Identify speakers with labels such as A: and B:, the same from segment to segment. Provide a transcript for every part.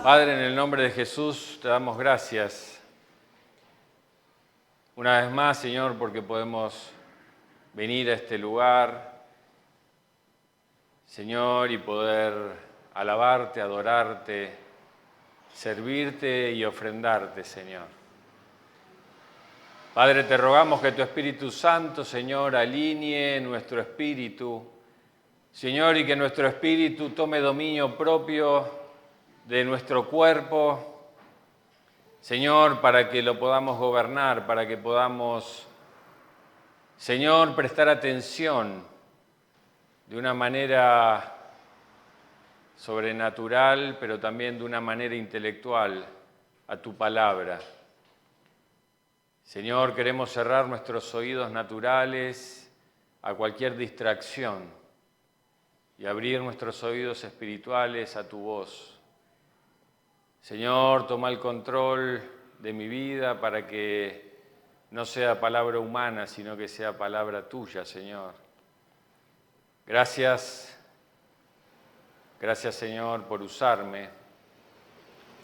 A: Padre, en el nombre de Jesús te damos gracias una vez más, Señor, porque podemos venir a este lugar, Señor, y poder alabarte, adorarte, servirte y ofrendarte, Señor. Padre, te rogamos que tu Espíritu Santo, Señor, alinee nuestro espíritu, Señor, y que nuestro espíritu tome dominio propio de nuestro cuerpo, Señor, para que lo podamos gobernar, para que podamos, Señor, prestar atención de una manera sobrenatural, pero también de una manera intelectual a tu palabra. Señor, queremos cerrar nuestros oídos naturales a cualquier distracción y abrir nuestros oídos espirituales a tu voz. Señor, toma el control de mi vida para que no sea palabra humana, sino que sea palabra tuya, Señor. Gracias, Señor, por usarme.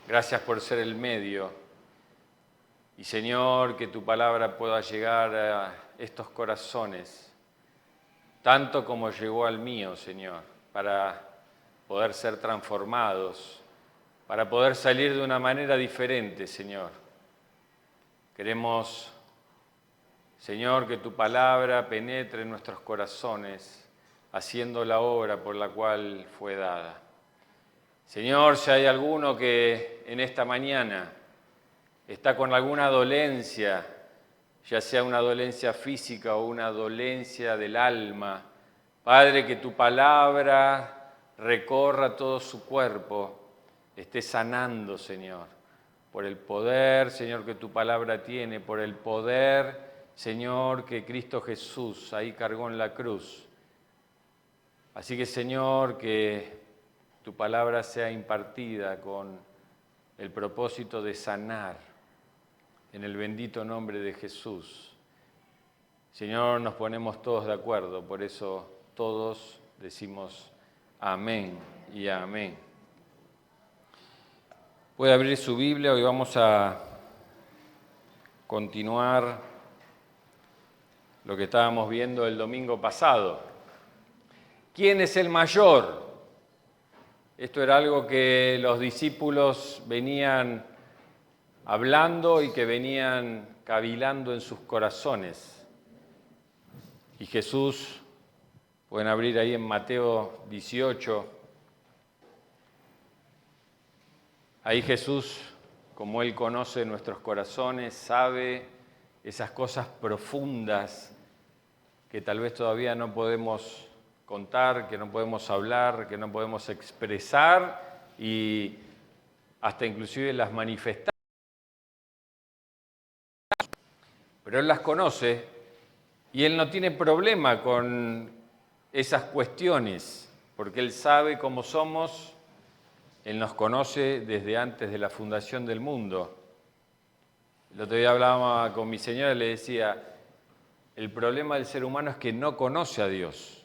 A: Gracias por ser el medio. Y, Señor, que tu palabra pueda llegar a estos corazones, tanto como llegó al mío, Señor, para poder ser transformados, para poder salir de una manera diferente, Señor. Queremos, Señor, que tu palabra penetre en nuestros corazones, haciendo la obra por la cual fue dada. Señor, si hay alguno que en esta mañana está con alguna dolencia, ya sea una dolencia física o una dolencia del alma, Padre, que tu palabra recorra todo su cuerpo, esté sanando, Señor, por el poder, Señor, que tu palabra tiene, por el poder, Señor, que Cristo Jesús ahí cargó en la cruz. Así que, Señor, que tu palabra sea impartida con el propósito de sanar, en el bendito nombre de Jesús. Señor, nos ponemos todos de acuerdo, por eso todos decimos amén y amén. Puede abrir su Biblia, hoy vamos a continuar lo que estábamos viendo el domingo pasado. ¿Quién es el mayor? Esto era algo que los discípulos venían hablando y que venían cavilando en sus corazones. Y Jesús, pueden abrir ahí en Mateo 18, ahí Jesús, como Él conoce nuestros corazones, sabe esas cosas profundas que tal vez todavía no podemos contar, que no podemos hablar, que no podemos expresar y hasta inclusive las manifestar. Pero Él las conoce y Él no tiene problema con esas cuestiones, porque Él sabe cómo somos. Él nos conoce desde antes de la fundación del mundo. El otro día hablaba con mi señora y le decía, el problema del ser humano es que no conoce a Dios.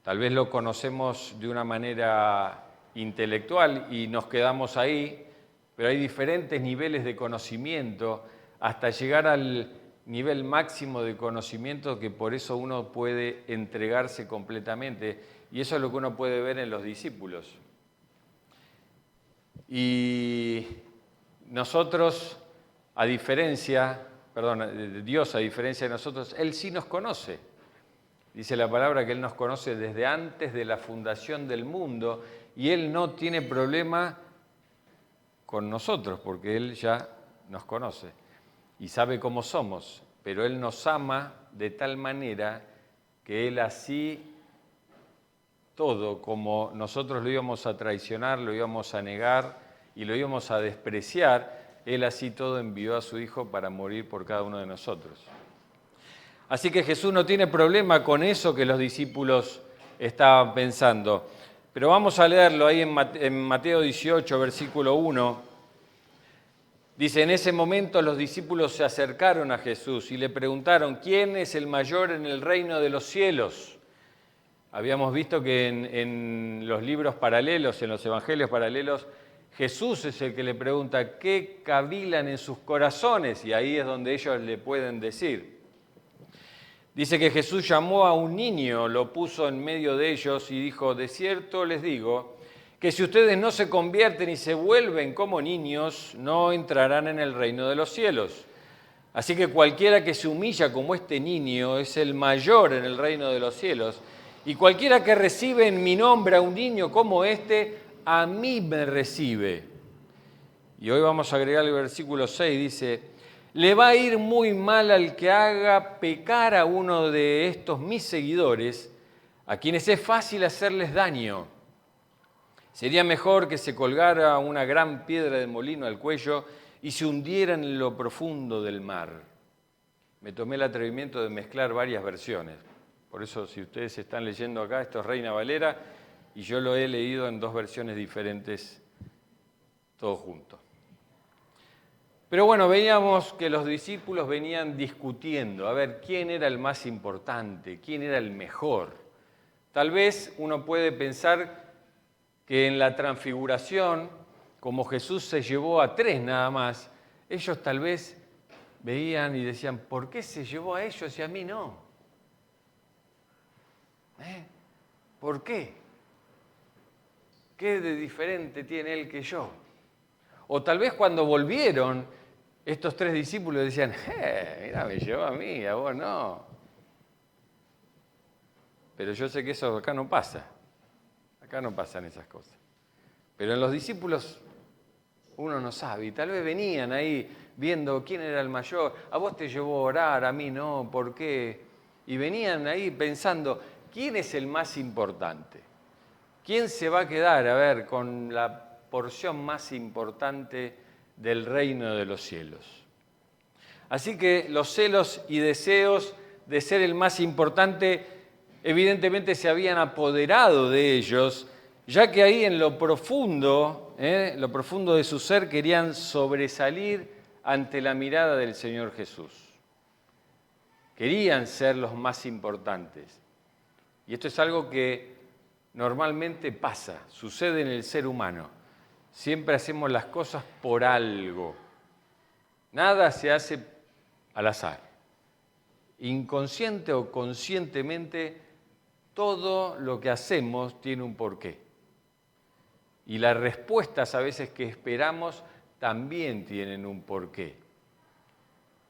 A: Tal vez lo conocemos de una manera intelectual y nos quedamos ahí, pero hay diferentes niveles de conocimiento hasta llegar al nivel máximo de conocimiento que por eso uno puede entregarse completamente. Y eso es lo que uno puede ver en los discípulos. Y nosotros, Dios a diferencia de nosotros, Él sí nos conoce. Dice la palabra que Él nos conoce desde antes de la fundación del mundo y Él no tiene problema con nosotros porque Él ya nos conoce y sabe cómo somos, pero Él nos ama de tal manera que Él así todo, como nosotros lo íbamos a traicionar, lo íbamos a negar y lo íbamos a despreciar, Él así todo envió a su Hijo para morir por cada uno de nosotros. Así que Jesús no tiene problema con eso que los discípulos estaban pensando. Pero vamos a leerlo ahí en Mateo 18, versículo 1. Dice, en ese momento los discípulos se acercaron a Jesús y le preguntaron, ¿quién es el mayor en el reino de los cielos? Habíamos visto que en los libros paralelos, en los evangelios paralelos, Jesús es el que le pregunta qué cavilan en sus corazones, y ahí es donde ellos le pueden decir. Dice que Jesús llamó a un niño, lo puso en medio de ellos y dijo: de cierto les digo que si ustedes no se convierten y se vuelven como niños, no entrarán en el reino de los cielos. Así que cualquiera que se humilla como este niño es el mayor en el reino de los cielos. Y cualquiera que recibe en mi nombre a un niño como este, a mí me recibe. Y hoy vamos a agregar el versículo 6, dice: le va a ir muy mal al que haga pecar a uno de estos mis seguidores, a quienes es fácil hacerles daño. Sería mejor que se colgara una gran piedra de molino al cuello y se hundiera en lo profundo del mar. Me tomé el atrevimiento de mezclar varias versiones. Por eso, si ustedes están leyendo acá, esto es Reina Valera, y yo lo he leído en dos versiones diferentes, todo junto. Pero bueno, veíamos que los discípulos venían discutiendo, a ver, quién era el más importante, quién era el mejor. Tal vez uno puede pensar que en la transfiguración, como Jesús se llevó a 3 nada más, ellos tal vez veían y decían: ¿por qué se llevó a ellos y a mí no? ¿Por qué? ¿Qué de diferente tiene él que yo? O tal vez cuando volvieron, estos 3 discípulos decían: mira, me llevó a mí, a vos no. Pero yo sé que eso acá no pasa. Acá no pasan esas cosas. Pero en los discípulos uno no sabe. Y tal vez venían ahí viendo quién era el mayor. A vos te llevó a orar, a mí no, ¿por qué? Y venían ahí pensando: ¿quién es el más importante? ¿Quién se va a quedar, a ver, con la porción más importante del reino de los cielos? Así que los celos y deseos de ser el más importante evidentemente se habían apoderado de ellos, ya que ahí en lo profundo de su ser querían sobresalir ante la mirada del Señor Jesús. Querían ser los más importantes. Y esto es algo que normalmente pasa, sucede en el ser humano. Siempre hacemos las cosas por algo. Nada se hace al azar. Inconsciente o conscientemente, todo lo que hacemos tiene un porqué. Y las respuestas a veces que esperamos también tienen un porqué.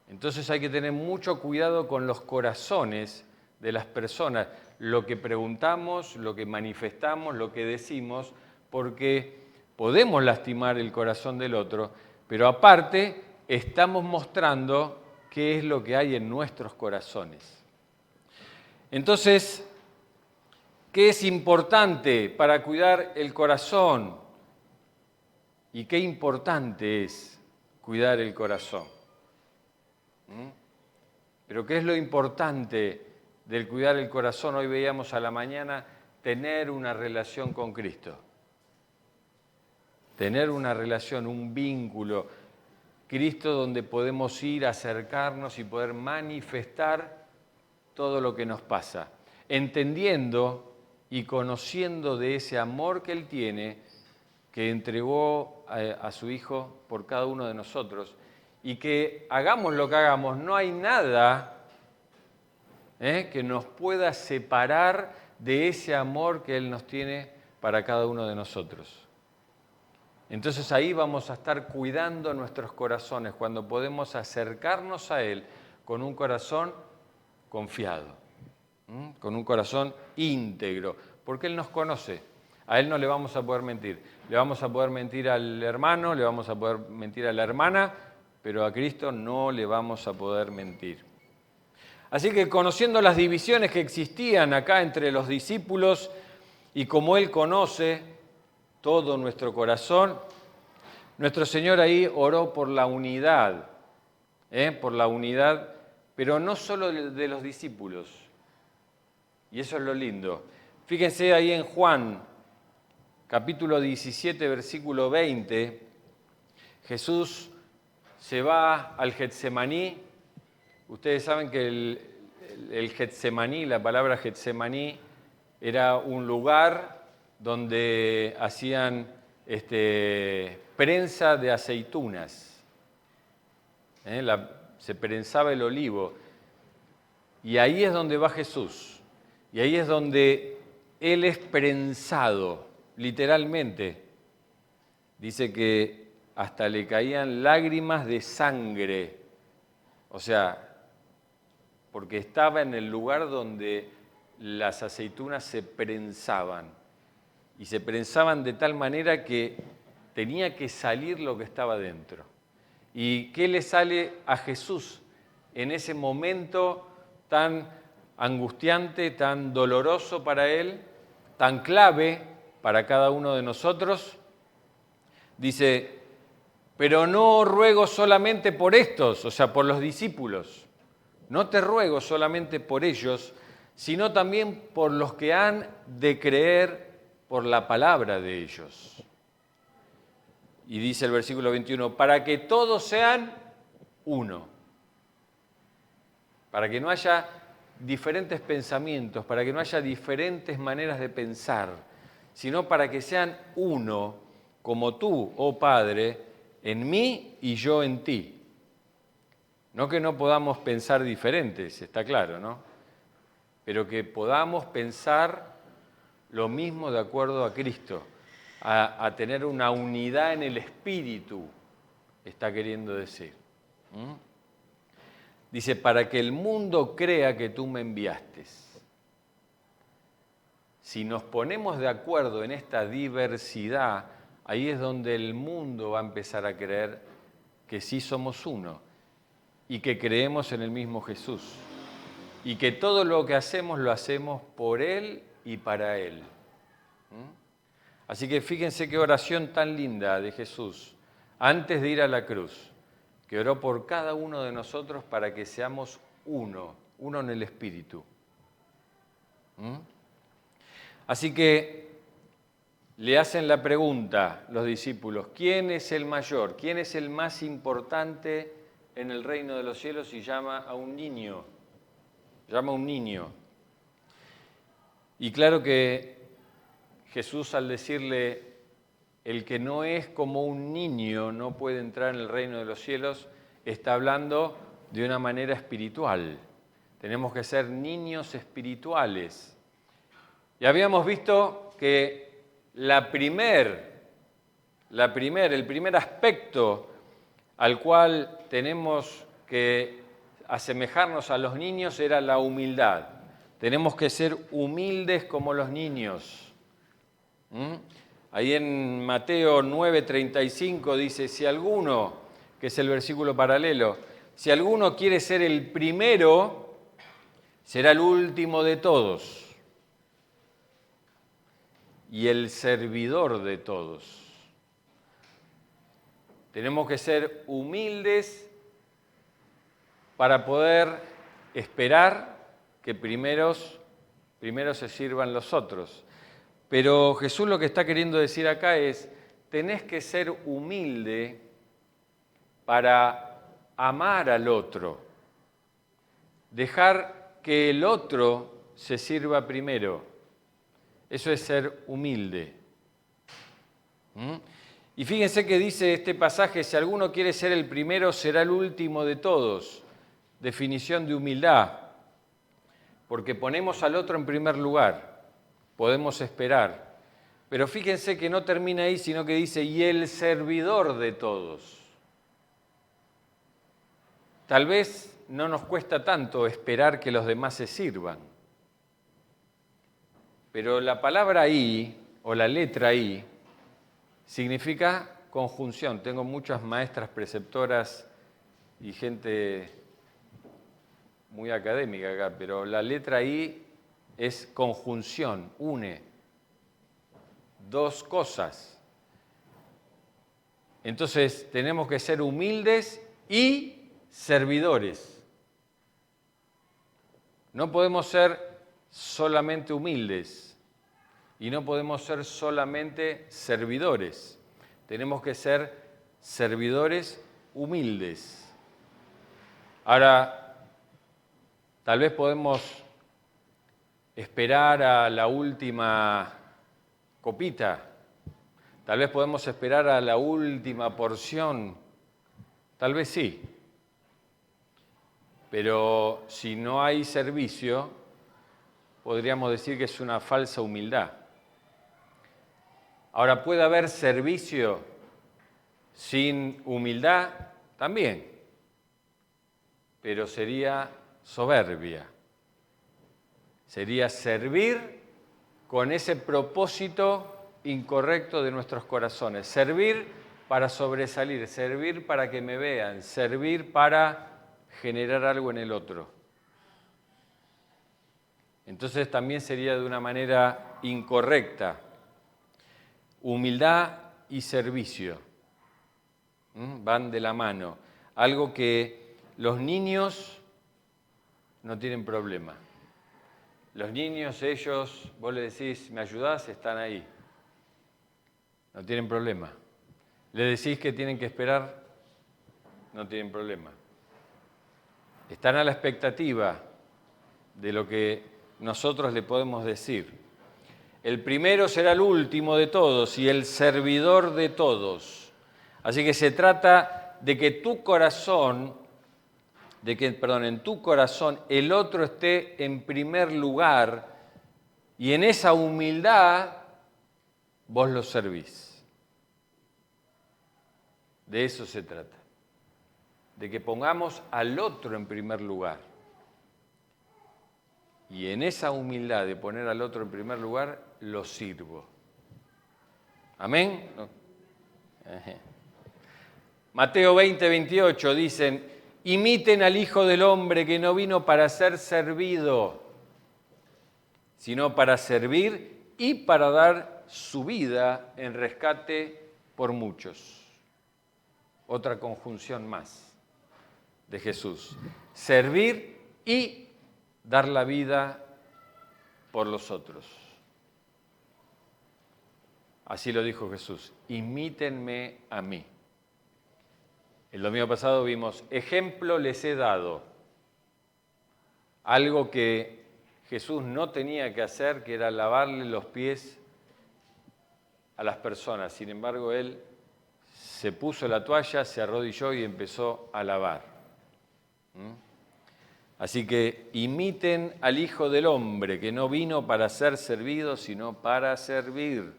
A: Entonces hay que tener mucho cuidado con los corazones de las personas, lo que preguntamos, lo que manifestamos, lo que decimos, porque podemos lastimar el corazón del otro, pero aparte estamos mostrando qué es lo que hay en nuestros corazones. Entonces, ¿qué es importante para cuidar el corazón? ¿Y qué importante es cuidar el corazón? Pero ¿qué es lo importante del cuidar el corazón? Hoy veíamos a la mañana tener una relación con Cristo. Tener una relación, un vínculo. Cristo donde podemos ir, acercarnos y poder manifestar todo lo que nos pasa. Entendiendo y conociendo de ese amor que Él tiene, que entregó a su Hijo por cada uno de nosotros, y que hagamos lo que hagamos, no hay nada que nos pueda separar de ese amor que Él nos tiene para cada uno de nosotros. Entonces ahí vamos a estar cuidando nuestros corazones, cuando podemos acercarnos a Él con un corazón confiado, con un corazón íntegro, porque Él nos conoce. A Él no le vamos a poder mentir. Le vamos a poder mentir al hermano, le vamos a poder mentir a la hermana, pero a Cristo no le vamos a poder mentir. Así que conociendo las divisiones que existían acá entre los discípulos y como Él conoce todo nuestro corazón, nuestro Señor ahí oró por la unidad, pero no solo de los discípulos. Y eso es lo lindo. Fíjense ahí en Juan, capítulo 17, versículo 20, Jesús se va al Getsemaní. Ustedes saben que el Getsemaní, la palabra Getsemaní, era un lugar donde hacían prensa de aceitunas. Se prensaba el olivo. Y ahí es donde va Jesús. Y ahí es donde Él es prensado, literalmente. Dice que hasta le caían lágrimas de sangre. O sea, porque estaba en el lugar donde las aceitunas se prensaban. Y se prensaban de tal manera que tenía que salir lo que estaba dentro. ¿Y qué le sale a Jesús en ese momento tan angustiante, tan doloroso para Él, tan clave para cada uno de nosotros? Dice, pero no ruego solamente por estos, o sea, por los discípulos. No te ruego solamente por ellos, sino también por los que han de creer por la palabra de ellos. Y dice el versículo 21, para que todos sean uno. Para que no haya diferentes pensamientos, para que no haya diferentes maneras de pensar, sino para que sean uno, como tú, oh Padre, en mí y yo en ti. No que no podamos pensar diferentes, está claro, ¿no? Pero que podamos pensar lo mismo de acuerdo a Cristo, a tener una unidad en el espíritu, está queriendo decir. Dice, para que el mundo crea que tú me enviaste. Si nos ponemos de acuerdo en esta diversidad, ahí es donde el mundo va a empezar a creer que sí somos uno y que creemos en el mismo Jesús y que todo lo que hacemos lo hacemos por Él y para Él. Así que fíjense qué oración tan linda de Jesús, antes de ir a la cruz, que oró por cada uno de nosotros para que seamos uno en el Espíritu. Así que le hacen la pregunta los discípulos, ¿quién es el mayor? ¿Quién es el más importante en el reino de los cielos? Y llama a un niño. Y claro que Jesús, al decirle, el que no es como un niño no puede entrar en el reino de los cielos, está hablando de una manera espiritual. Tenemos que ser niños espirituales. Y habíamos visto que el primer aspecto al cual tenemos que asemejarnos a los niños era la humildad. Tenemos que ser humildes como los niños. Ahí en Mateo 9:35 dice, si alguno, que es el versículo paralelo, si alguno quiere ser el primero, será el último de todos y el servidor de todos. Tenemos que ser humildes para poder esperar que primero se sirvan los otros. Pero Jesús lo que está queriendo decir acá es, tenés que ser humilde para amar al otro, dejar que el otro se sirva primero. Eso es ser humilde. Y fíjense que dice este pasaje, si alguno quiere ser el primero, será el último de todos. Definición de humildad, porque ponemos al otro en primer lugar. Podemos esperar. Pero fíjense que no termina ahí, sino que dice, y el servidor de todos. Tal vez no nos cuesta tanto esperar que los demás se sirvan. Pero la palabra I, o la letra I, significa conjunción. Tengo muchas maestras preceptoras y gente muy académica acá, pero la letra I es conjunción, une dos cosas. Entonces tenemos que ser humildes y servidores. No podemos ser solamente humildes y no podemos ser solamente servidores. Tenemos que ser servidores humildes. Ahora, tal vez podemos esperar a la última copita, tal vez podemos esperar a la última porción, tal vez sí, pero si no hay servicio, podríamos decir que es una falsa humildad. Ahora, ¿puede haber servicio sin humildad? También, pero sería soberbia. Sería servir con ese propósito incorrecto de nuestros corazones. Servir para sobresalir, servir para que me vean, servir para generar algo en el otro. Entonces también sería de una manera incorrecta. Humildad y servicio van de la mano. Algo que los niños no tienen problema. Los niños, ellos, vos le decís, ¿me ayudás? Están ahí. No tienen problema. Le decís que tienen que esperar, no tienen problema. Están a la expectativa de lo que nosotros le podemos decir. El primero será el último de todos y el servidor de todos. Así que se trata de que en tu corazón el otro esté en primer lugar y en esa humildad vos lo servís. De eso se trata, de que pongamos al otro en primer lugar. Y en esa humildad de poner al otro en primer lugar, lo sirvo. ¿Amén? No. Mateo 20, 28 dicen, imiten al Hijo del Hombre que no vino para ser servido, sino para servir y para dar su vida en rescate por muchos. Otra conjunción más de Jesús. Servir y dar la vida por los otros. Así lo dijo Jesús, imítenme a mí. El domingo pasado vimos, ejemplo les he dado, algo que Jesús no tenía que hacer, que era lavarle los pies a las personas. Sin embargo, Él se puso la toalla, se arrodilló y empezó a lavar. Así que imiten al Hijo del Hombre, que no vino para ser servido, sino para servir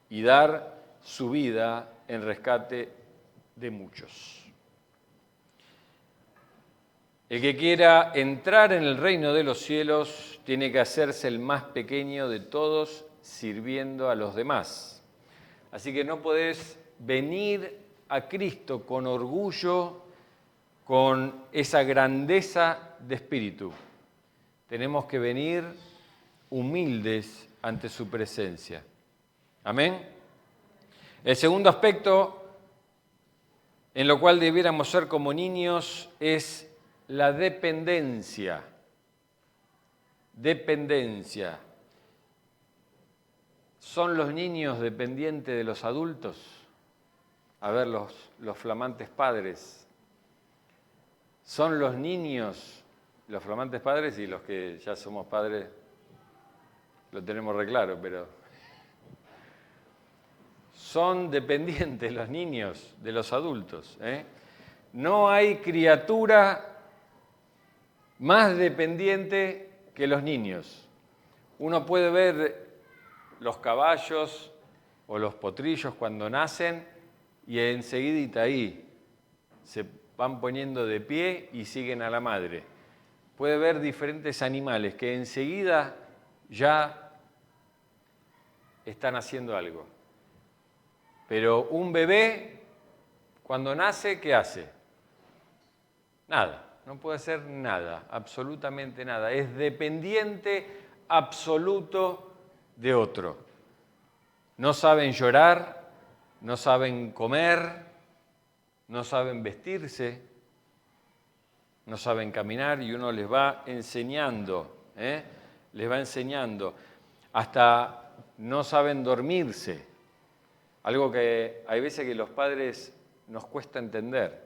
A: y dar su vida en rescate de muchos. El que quiera entrar en el reino de los cielos tiene que hacerse el más pequeño de todos, sirviendo a los demás. Así que no podés venir a Cristo con orgullo, con esa grandeza de espíritu. Tenemos que venir humildes ante su presencia. ¿Amén? El segundo aspecto en lo cual debiéramos ser como niños es la dependencia. Dependencia. ¿Son los niños dependientes de los adultos? A ver, los flamantes padres. ¿Son los niños, los flamantes padres y los que ya somos padres, lo tenemos re claro, pero son dependientes los niños de los adultos? No hay criatura más dependiente que los niños. Uno puede ver los caballos o los potrillos cuando nacen y enseguidita ahí se van poniendo de pie y siguen a la madre. Puede ver diferentes animales que enseguida ya están haciendo algo. Pero un bebé, cuando nace, ¿qué hace? Nada. No puede hacer nada, absolutamente nada. Es dependiente absoluto de otro. No saben llorar, no saben comer, no saben vestirse, no saben caminar y uno les va enseñando, les va enseñando. Hasta no saben dormirse. Algo que hay veces que los padres nos cuesta entender.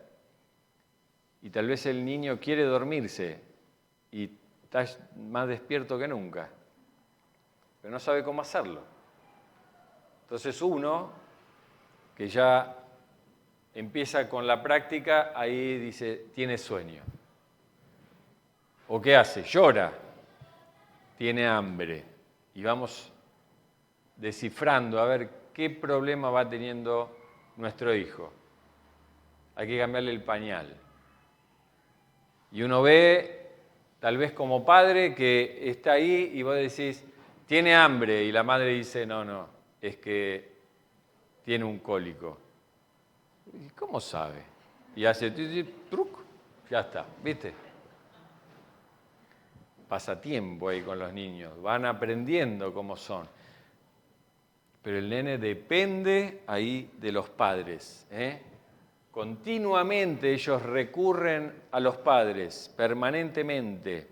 A: Y tal vez el niño quiere dormirse y está más despierto que nunca. pero no sabe cómo hacerlo. Entonces uno, que ya empieza con la práctica, ahí dice, tiene sueño. ¿O qué hace? Llora, tiene hambre. Y vamos descifrando a ver qué problema va teniendo nuestro hijo. Hay que cambiarle el pañal. Y uno ve, tal vez como padre, que está ahí y vos decís, tiene hambre. Y la madre dice, no, es que tiene un cólico. ¿Y cómo sabe? Y hace truc, ya está, ¿viste? Pasa tiempo ahí con los niños, van aprendiendo cómo son. Pero el nene depende ahí de los padres, ¿eh? Continuamente ellos recurren a los padres, permanentemente.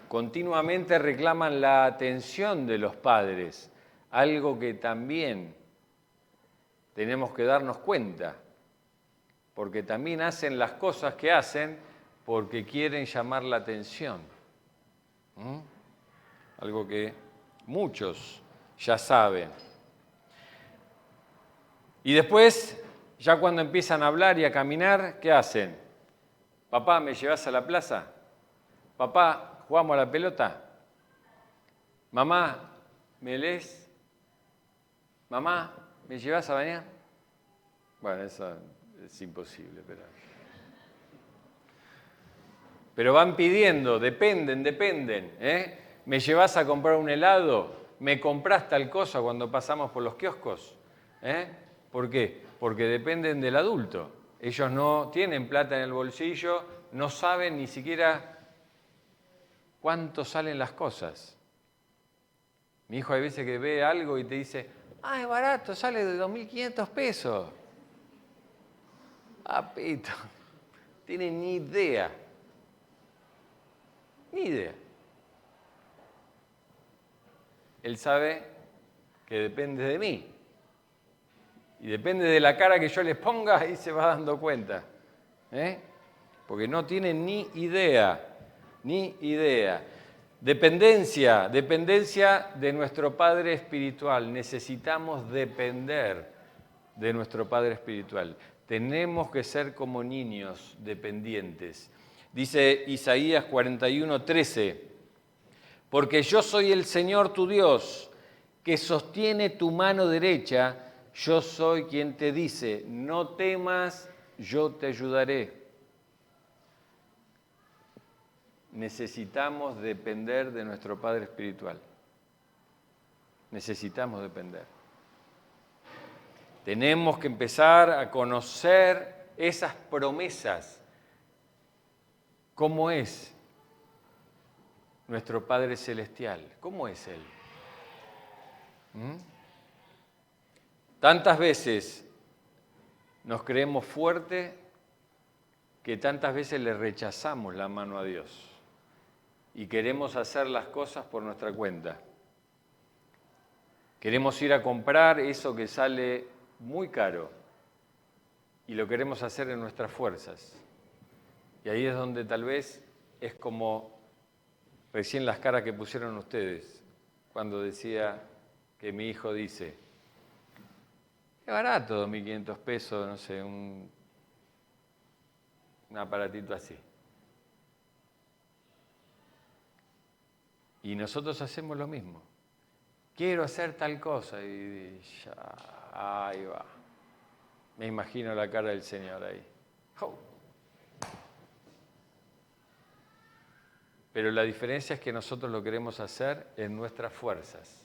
A: Continuamente reclaman la atención de los padres, algo que también tenemos que darnos cuenta, porque también hacen las cosas que hacen porque quieren llamar la atención. Algo que muchos ya saben. Y después, ya cuando empiezan a hablar y a caminar, ¿qué hacen? Papá, ¿me llevas a la plaza? Papá, ¿jugamos a la pelota? Mamá, ¿me lees? Mamá, ¿me llevas a bañar? Bueno, eso es imposible, pero van pidiendo, dependen, ¿eh? ¿Me llevas a comprar un helado? ¿Me compras tal cosa cuando pasamos por los kioscos? ¿Eh? ¿Por qué? Porque dependen del adulto. Ellos no tienen plata en el bolsillo, no saben ni siquiera cuánto salen las cosas. Mi hijo hay veces que ve algo y te dice, es barato, sale de 2.500 pesos. Pito, tiene ni idea. Ni idea. Él sabe que depende de mí. Y depende de la cara que yo les ponga, ahí se va dando cuenta. Porque no tiene ni idea. Dependencia de nuestro Padre Espiritual. Necesitamos depender de nuestro Padre Espiritual. Tenemos que ser como niños dependientes. Dice Isaías 41:13, porque yo soy el Señor tu Dios, que sostiene tu mano derecha, yo soy quien te dice, no temas, yo te ayudaré. Necesitamos depender de nuestro Padre Espiritual. Necesitamos depender. Tenemos que empezar a conocer esas promesas. ¿Cómo es nuestro Padre Celestial? ¿Cómo es Él? Tantas veces nos creemos fuertes que tantas veces le rechazamos la mano a Dios y queremos hacer las cosas por nuestra cuenta. Queremos ir a comprar eso que sale muy caro y lo queremos hacer en nuestras fuerzas. Y ahí es donde tal vez es como recién las caras que pusieron ustedes cuando decía que mi hijo dice, qué barato, 2.500 pesos, no sé, un aparatito así. Y nosotros hacemos lo mismo. Quiero hacer tal cosa y ya, ahí va. Me imagino la cara del Señor ahí. Pero la diferencia es que nosotros lo queremos hacer en nuestras fuerzas.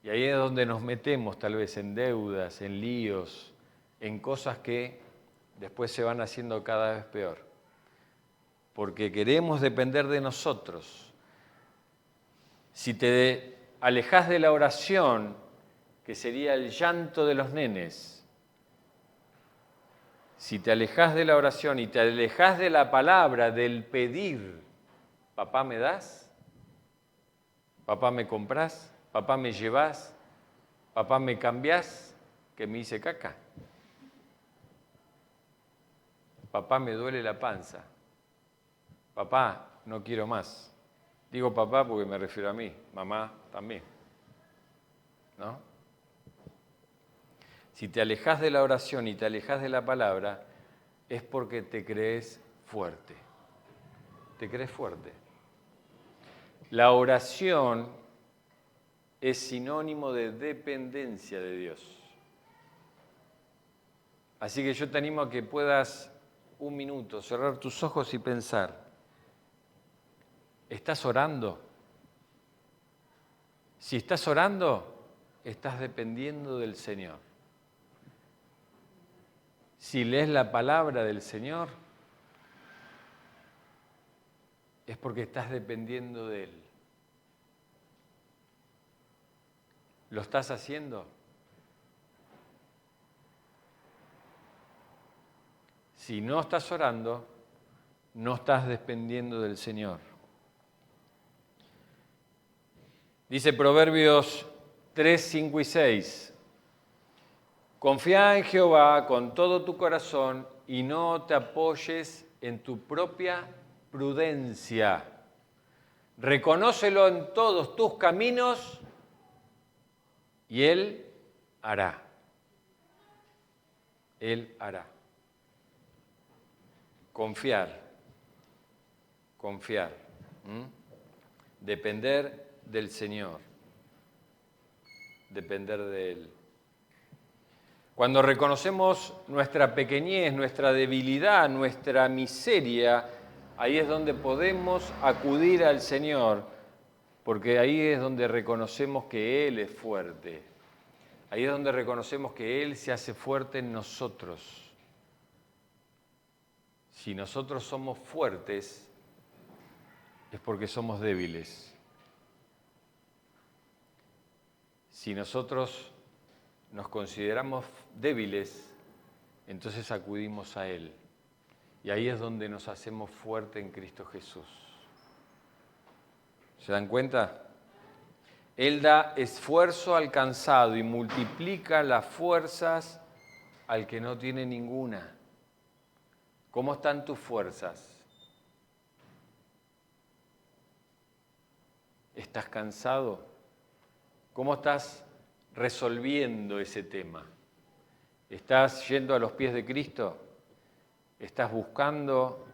A: Y ahí es donde nos metemos tal vez en deudas, en líos, en cosas que después se van haciendo cada vez peor. Porque queremos depender de nosotros. Si te alejas de la oración, que sería el llanto de los nenes, si te alejas de la oración y te alejas de la palabra, del pedir, papá me das, papá me comprás, papá me llevás, papá me cambiás, que me hice caca, papá me duele la panza, papá no quiero más. Digo papá porque me refiero a mí, mamá también. ¿no? Si te alejas de la oración y te alejas de la palabra, es porque te crees fuerte. Te crees fuerte. La oración es sinónimo de dependencia de Dios. Así que yo te animo a que puedas un minuto cerrar tus ojos y pensar, ¿estás orando? Si estás orando, estás dependiendo del Señor. Si lees la palabra del Señor, es porque estás dependiendo de Él. ¿Lo estás haciendo? Si no estás orando, no estás dependiendo del Señor. Dice Proverbios 3, 5 y 6. Confía en Jehová con todo tu corazón y no te apoyes en tu propia prudencia. Reconócelo en todos tus caminos y Él hará. Él hará. Confiar. Confiar. Depender del Señor. Depender de Él. Cuando reconocemos nuestra pequeñez, nuestra debilidad, nuestra miseria, ahí es donde podemos acudir al Señor, porque ahí es donde reconocemos que Él es fuerte. Ahí es donde reconocemos que Él se hace fuerte en nosotros. Si nosotros somos fuertes, es porque somos débiles. Si nosotros nos consideramos débiles, entonces acudimos a Él. Y ahí es donde nos hacemos fuertes en Cristo Jesús. ¿Se dan cuenta? Él da esfuerzo al cansado y multiplica las fuerzas al que no tiene ninguna. ¿Cómo están tus fuerzas? ¿Estás cansado? ¿Cómo estás resolviendo ese tema? ¿Estás yendo a los pies de Cristo? ¿Estás buscando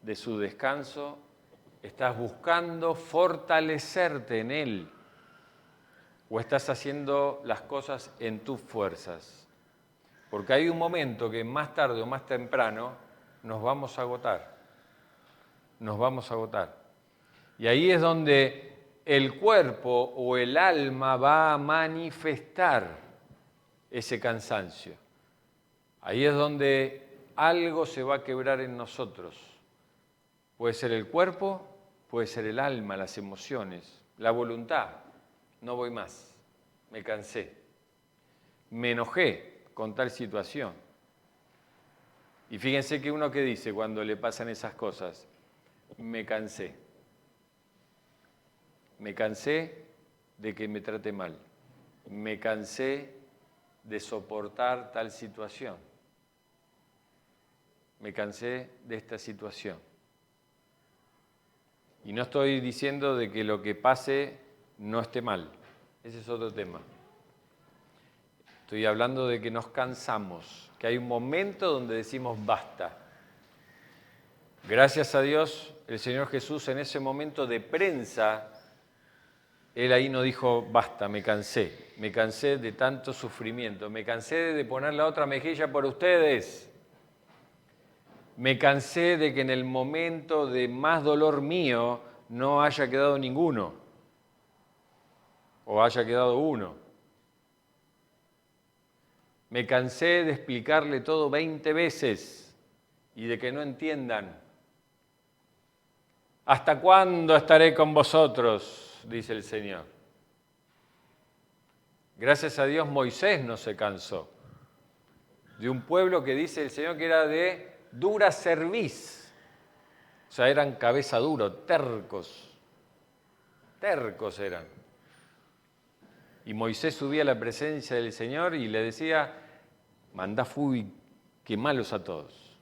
A: de su descanso? ¿Estás buscando fortalecerte en Él? ¿O estás haciendo las cosas en tus fuerzas? Porque hay un momento que más tarde o más temprano nos vamos a agotar. Nos vamos a agotar. Y ahí es donde el cuerpo o el alma va a manifestar ese cansancio. Ahí es donde algo se va a quebrar en nosotros. Puede ser el cuerpo, puede ser el alma, las emociones, la voluntad. No voy más, me cansé, me enojé con tal situación. Y fíjense que uno que dice cuando le pasan esas cosas, me cansé. Me cansé de que me trate mal. Me cansé de soportar tal situación. Me cansé de esta situación. Y no estoy diciendo de que lo que pase no esté mal. Ese es otro tema. Estoy hablando de que nos cansamos, que hay un momento donde decimos basta. Gracias a Dios, el Señor Jesús en ese momento de prensa, Él ahí no dijo, basta, me cansé de tanto sufrimiento, me cansé de poner la otra mejilla por ustedes, me cansé de que en el momento de más dolor mío no haya quedado ninguno, o haya quedado uno. Me cansé de explicarle todo 20 veces y de que no entiendan. ¿Hasta cuándo estaré con vosotros?, dice el Señor. Gracias a Dios Moisés no se cansó. De un pueblo que dice el Señor que era de dura cerviz. O sea, eran cabeza duro, tercos. Tercos eran. Y Moisés subía a la presencia del Señor y le decía, mandá fuego y quemalos a todos.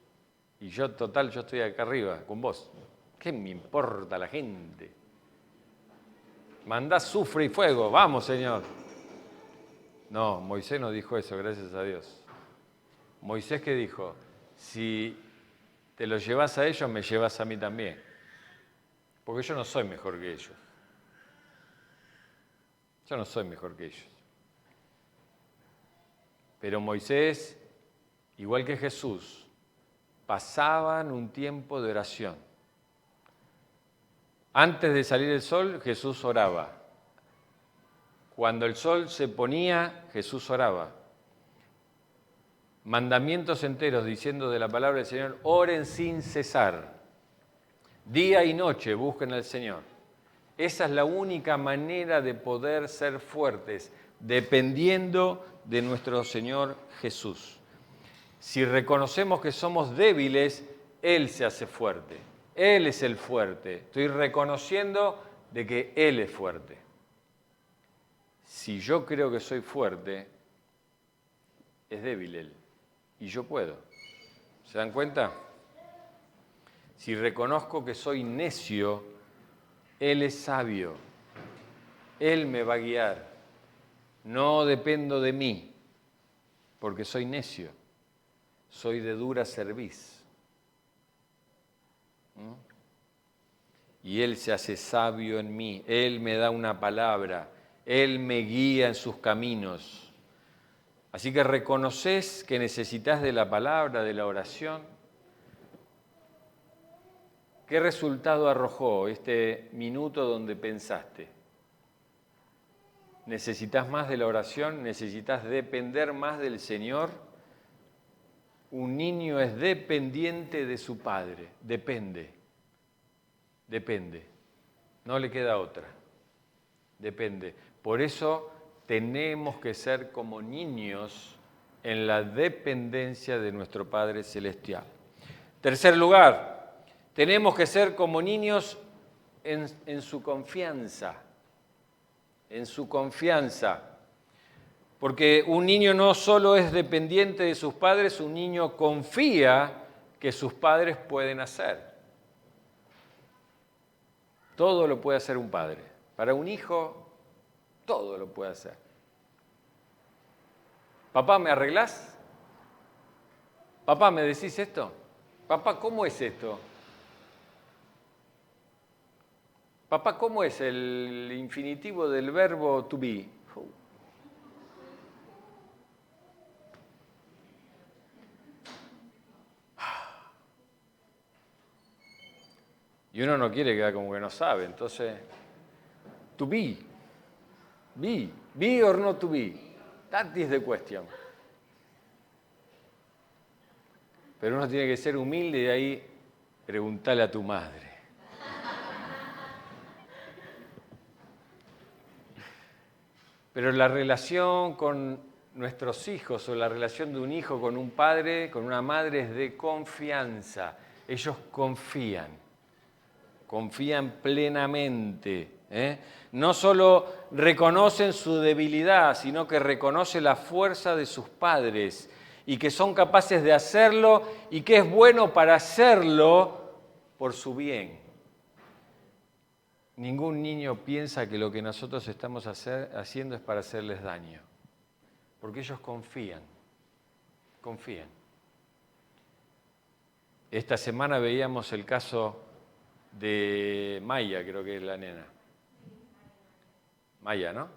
A: Y yo, total, yo estoy acá arriba con vos. ¿Qué me importa la gente? Mandá azufre y fuego, vamos, Señor. No, Moisés no dijo eso, gracias a Dios. Moisés, ¿qué dijo? Si te lo llevas a ellos, me llevas a mí también. Porque yo no soy mejor que ellos. Yo no soy mejor que ellos. Pero Moisés, igual que Jesús, pasaban un tiempo de oración. Antes de salir el sol, Jesús oraba. Cuando el sol se ponía, Jesús oraba. Mandamientos enteros diciendo de la palabra del Señor, oren sin cesar. Día y noche busquen al Señor. Esa es la única manera de poder ser fuertes, dependiendo de nuestro Señor Jesús. Si reconocemos que somos débiles, Él se hace fuerte. Él es el fuerte. Estoy reconociendo de que Él es fuerte. Si yo creo que soy fuerte, es débil Él. Y yo puedo. ¿Se dan cuenta? Si reconozco que soy necio, Él es sabio. Él me va a guiar. No dependo de mí, porque soy necio. Soy de dura cerviz. Y Él se hace sabio en mí. Él me da una palabra. Él me guía en sus caminos. Así que reconoces que necesitas de la palabra, de la oración. ¿Qué resultado arrojó este minuto donde pensaste? ¿Necesitas más de la oración? ¿Necesitas depender más del Señor? Un niño es dependiente de su padre. Depende. No le queda otra. Depende. Por eso tenemos que ser como niños en la dependencia de nuestro Padre Celestial. Tercer lugar, tenemos que ser como niños en su confianza. En su confianza. Porque un niño no solo es dependiente de sus padres, un niño confía que sus padres pueden hacer. Todo lo puede hacer un padre. Para un hijo, todo lo puede hacer. Papá, ¿me arreglás? Papá, ¿me decís esto? Papá, ¿cómo es esto? Papá, ¿cómo es el infinitivo del verbo to be? Y uno no quiere quedar como que no sabe, entonces, to be or not to be, that is the question. Pero uno tiene que ser humilde y de ahí preguntarle a tu madre. Pero la relación con nuestros hijos o la relación de un hijo con un padre, con una madre es de confianza. Ellos confían plenamente. No solo reconocen su debilidad, sino que reconocen la fuerza de sus padres y que son capaces de hacerlo y que es bueno para hacerlo por su bien. Ningún niño piensa que lo que nosotros estamos haciendo es para hacerles daño, porque ellos confían. Esta semana veíamos el caso de Maya, creo que es la nena. Maya, ¿no?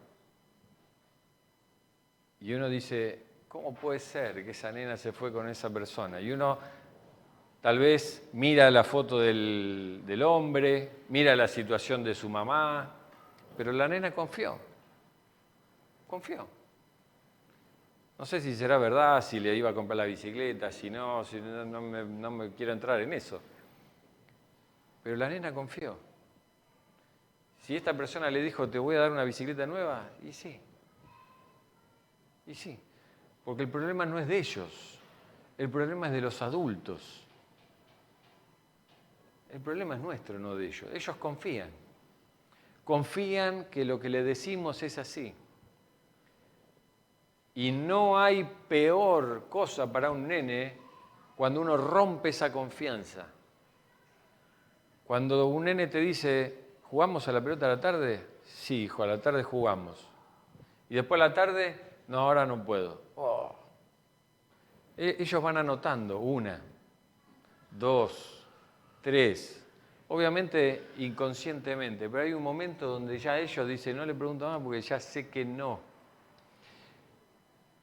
A: Y uno dice, ¿cómo puede ser que esa nena se fue con esa persona? Y uno tal vez mira la foto del hombre, mira la situación de su mamá, pero la nena confió. No sé si será verdad, si le iba a comprar la bicicleta, si no me quiero entrar en eso. Pero la nena confió. Si esta persona le dijo, te voy a dar una bicicleta nueva, y sí. Porque el problema no es de ellos, el problema es de los adultos. El problema es nuestro, no de ellos. Ellos confían. Confían que lo que le decimos es así. Y no hay peor cosa para un nene cuando uno rompe esa confianza. Cuando un nene te dice, ¿jugamos a la pelota a la tarde? Sí, hijo, a la tarde jugamos. Y después a la tarde, No, ahora no puedo. Oh. Ellos van anotando 1, 2, 3. Obviamente inconscientemente, pero hay un momento donde ya ellos dicen, no le pregunto más porque ya sé que no.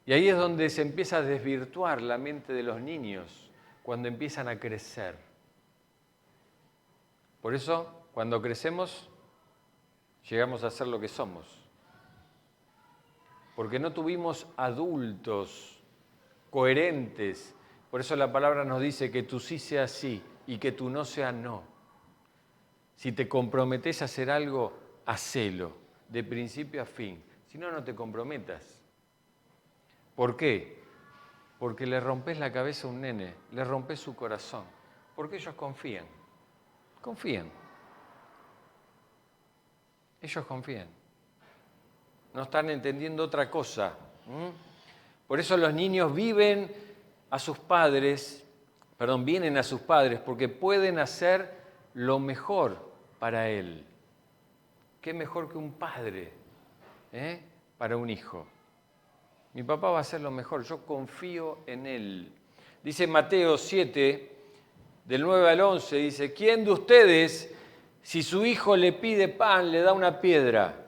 A: Y ahí es donde se empieza a desvirtuar la mente de los niños, cuando empiezan a crecer. Por eso, cuando crecemos, llegamos a ser lo que somos. Porque no tuvimos adultos coherentes. Por eso la palabra nos dice que tu sí sea sí y que tu no sea no. Si te comprometes a hacer algo, hacelo, de principio a fin. Si no, no te comprometas. ¿Por qué? Porque le rompes la cabeza a un nene, le rompes su corazón. Porque ellos confían. Confían. Ellos confían. No están entendiendo otra cosa. Por eso los niños vienen a sus padres porque pueden hacer lo mejor para él. ¿Qué mejor que un padre para un hijo? Mi papá va a hacer lo mejor, yo confío en él. Dice Mateo 7, del 9 al 11, dice, ¿quién de ustedes, si su hijo le pide pan, le da una piedra?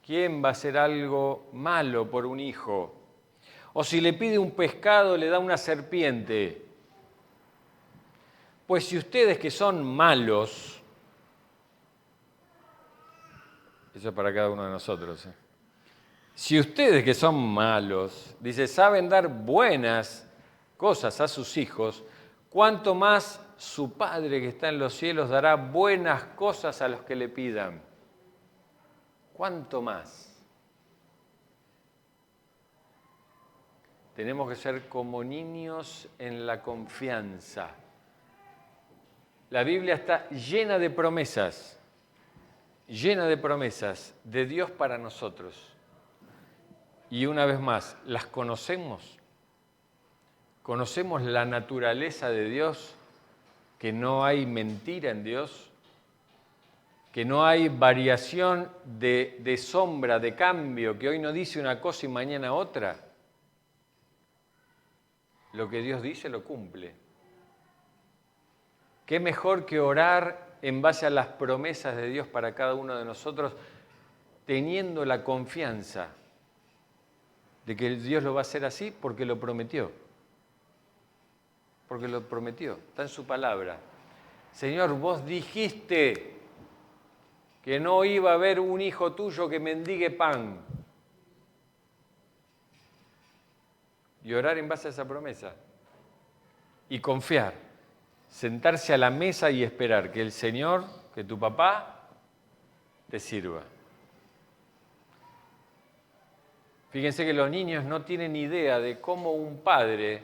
A: ¿Quién va a hacer algo malo por un hijo? O si le pide un pescado, le da una serpiente. Pues si ustedes que son malos, eso es para cada uno de nosotros, si ustedes que son malos, dice, saben dar buenas cosas a sus hijos, ¿cuánto más su Padre que está en los cielos dará buenas cosas a los que le pidan? ¿Cuánto más? Tenemos que ser como niños en la confianza. La Biblia está llena de promesas de Dios para nosotros. Y una vez más, ¿las conocemos? ¿Conocemos la naturaleza de Dios? ¿Que no hay mentira en Dios? ¿Que no hay variación de sombra, de cambio? ¿Que hoy no dice una cosa y mañana otra? Lo que Dios dice lo cumple. ¿Qué mejor que orar en base a las promesas de Dios para cada uno de nosotros, teniendo la confianza de que Dios lo va a hacer así porque lo prometió? Porque lo prometió, está en su palabra. Señor, vos dijiste que no iba a haber un hijo tuyo que mendigue pan. Y orar en base a esa promesa. Y confiar. Sentarse a la mesa y esperar que el Señor, que tu papá, te sirva. Fíjense que los niños no tienen idea de cómo un padre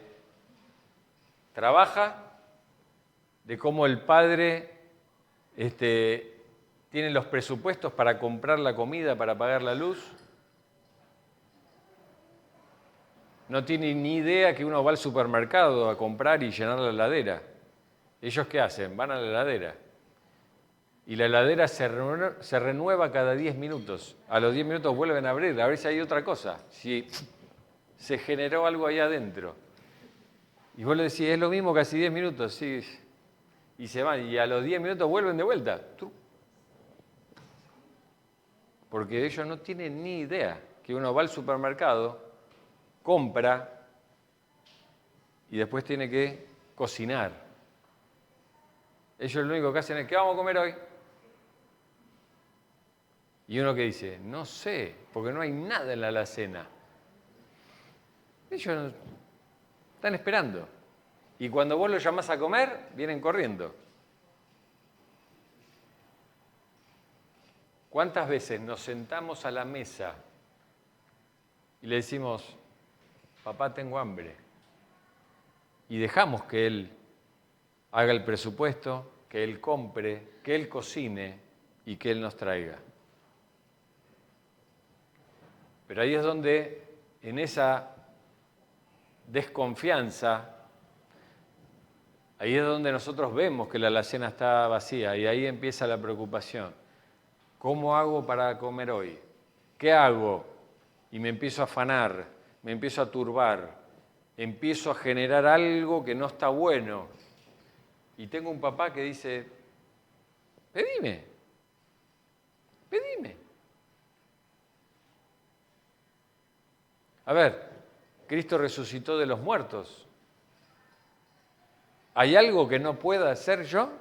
A: trabaja, de cómo el padre tiene los presupuestos para comprar la comida, para pagar la luz. No tienen ni idea que uno va al supermercado a comprar y llenar la heladera. ¿Ellos qué hacen? Van a la heladera. Y la heladera se renueva cada 10 minutos. A los 10 minutos vuelven a ver si hay otra cosa, si se generó algo ahí adentro. Y vos le decís, es lo mismo casi 10 minutos, sí. Y se van, y a los 10 minutos vuelven de vuelta. Porque ellos no tienen ni idea que uno va al supermercado, compra y después tiene que cocinar. Ellos lo único que hacen es, ¿qué vamos a comer hoy? Y uno que dice, no sé, porque no hay nada en la alacena. Ellos están esperando. Y cuando vos los llamás a comer, vienen corriendo. ¿Cuántas veces nos sentamos a la mesa y le decimos, papá, tengo hambre? Y dejamos que él haga el presupuesto, que él compre, que él cocine y que él nos traiga. Pero ahí es donde, en esa desconfianza, ahí es donde nosotros vemos que la alacena está vacía y ahí empieza la preocupación. ¿Cómo hago para comer hoy? ¿Qué hago? y me empiezo a afanar, me empiezo a turbar, empiezo a generar algo que no está bueno. Y tengo un papá que dice, pedime. A ver, Cristo resucitó de los muertos. ¿Hay algo que no pueda hacer yo?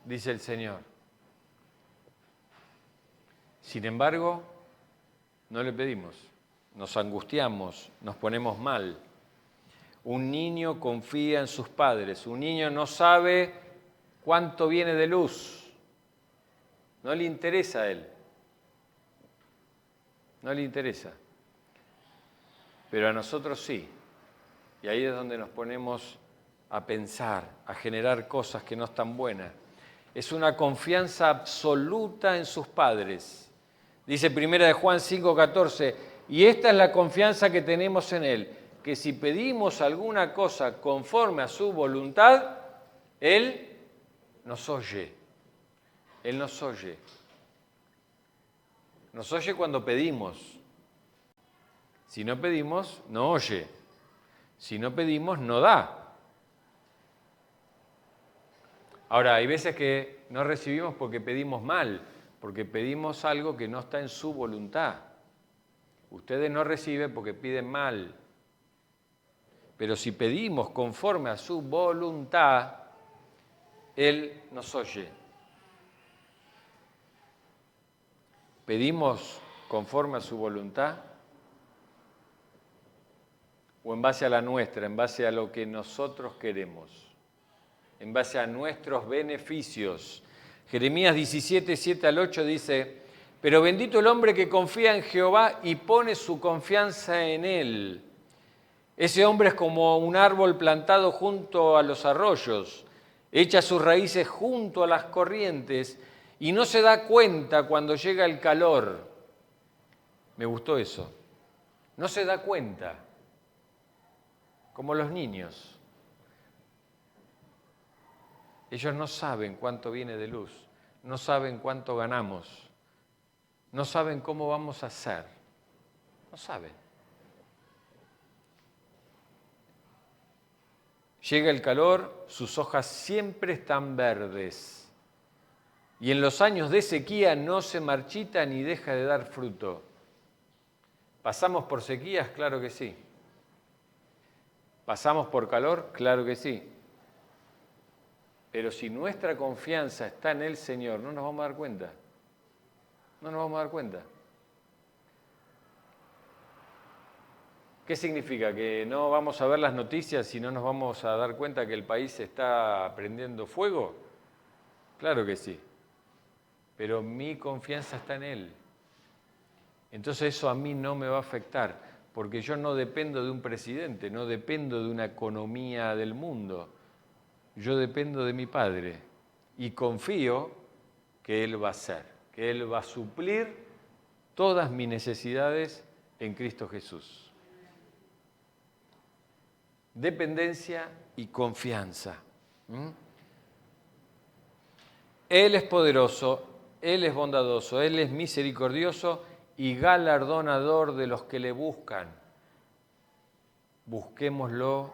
A: Dice el Señor. Sin embargo, no le pedimos, nos angustiamos, nos ponemos mal. Un niño confía en sus padres, un niño no sabe cuánto viene de luz, no le interesa a él, no le interesa, pero a nosotros sí, y ahí es donde nos ponemos a pensar, a generar cosas que no están buenas. Es una confianza absoluta en sus padres. Dice 1 Juan 5,14, y esta es la confianza que tenemos en Él, que si pedimos alguna cosa conforme a su voluntad, Él nos oye. Él nos oye. Nos oye cuando pedimos. Si no pedimos, no oye. Si no pedimos, no da. Ahora, hay veces que no recibimos porque pedimos mal, porque pedimos algo que no está en su voluntad. Ustedes no reciben porque piden mal. Pero si pedimos conforme a su voluntad, Él nos oye. ¿Pedimos conforme a su voluntad? ¿O en base a la nuestra, en base a lo que nosotros queremos? En base a nuestros beneficios. Jeremías 17, 7 al 8 dice, pero bendito el hombre que confía en Jehová y pone su confianza en Él. Ese hombre es como un árbol plantado junto a los arroyos, echa sus raíces junto a las corrientes y no se da cuenta cuando llega el calor. Me gustó eso. No se da cuenta, como los niños. Ellos no saben cuánto viene de luz, no saben cuánto ganamos, no saben cómo vamos a hacer, no saben. Llega el calor, sus hojas siempre están verdes y en los años de sequía no se marchita ni deja de dar fruto. ¿Pasamos por sequías? Claro que sí. ¿Pasamos por calor? Claro que sí. Pero si nuestra confianza está en el Señor, no nos vamos a dar cuenta. No nos vamos a dar cuenta. ¿Qué significa? ¿Que no vamos a ver las noticias y no nos vamos a dar cuenta que el país está prendiendo fuego? Claro que sí. Pero mi confianza está en Él. Entonces eso a mí no me va a afectar, porque yo no dependo de un presidente, no dependo de una economía del mundo. Yo dependo de mi Padre y confío que Él va a hacer, que Él va a suplir todas mis necesidades en Cristo Jesús. Dependencia y confianza. Él es poderoso, Él es bondadoso, Él es misericordioso y galardonador de los que le buscan. Busquémoslo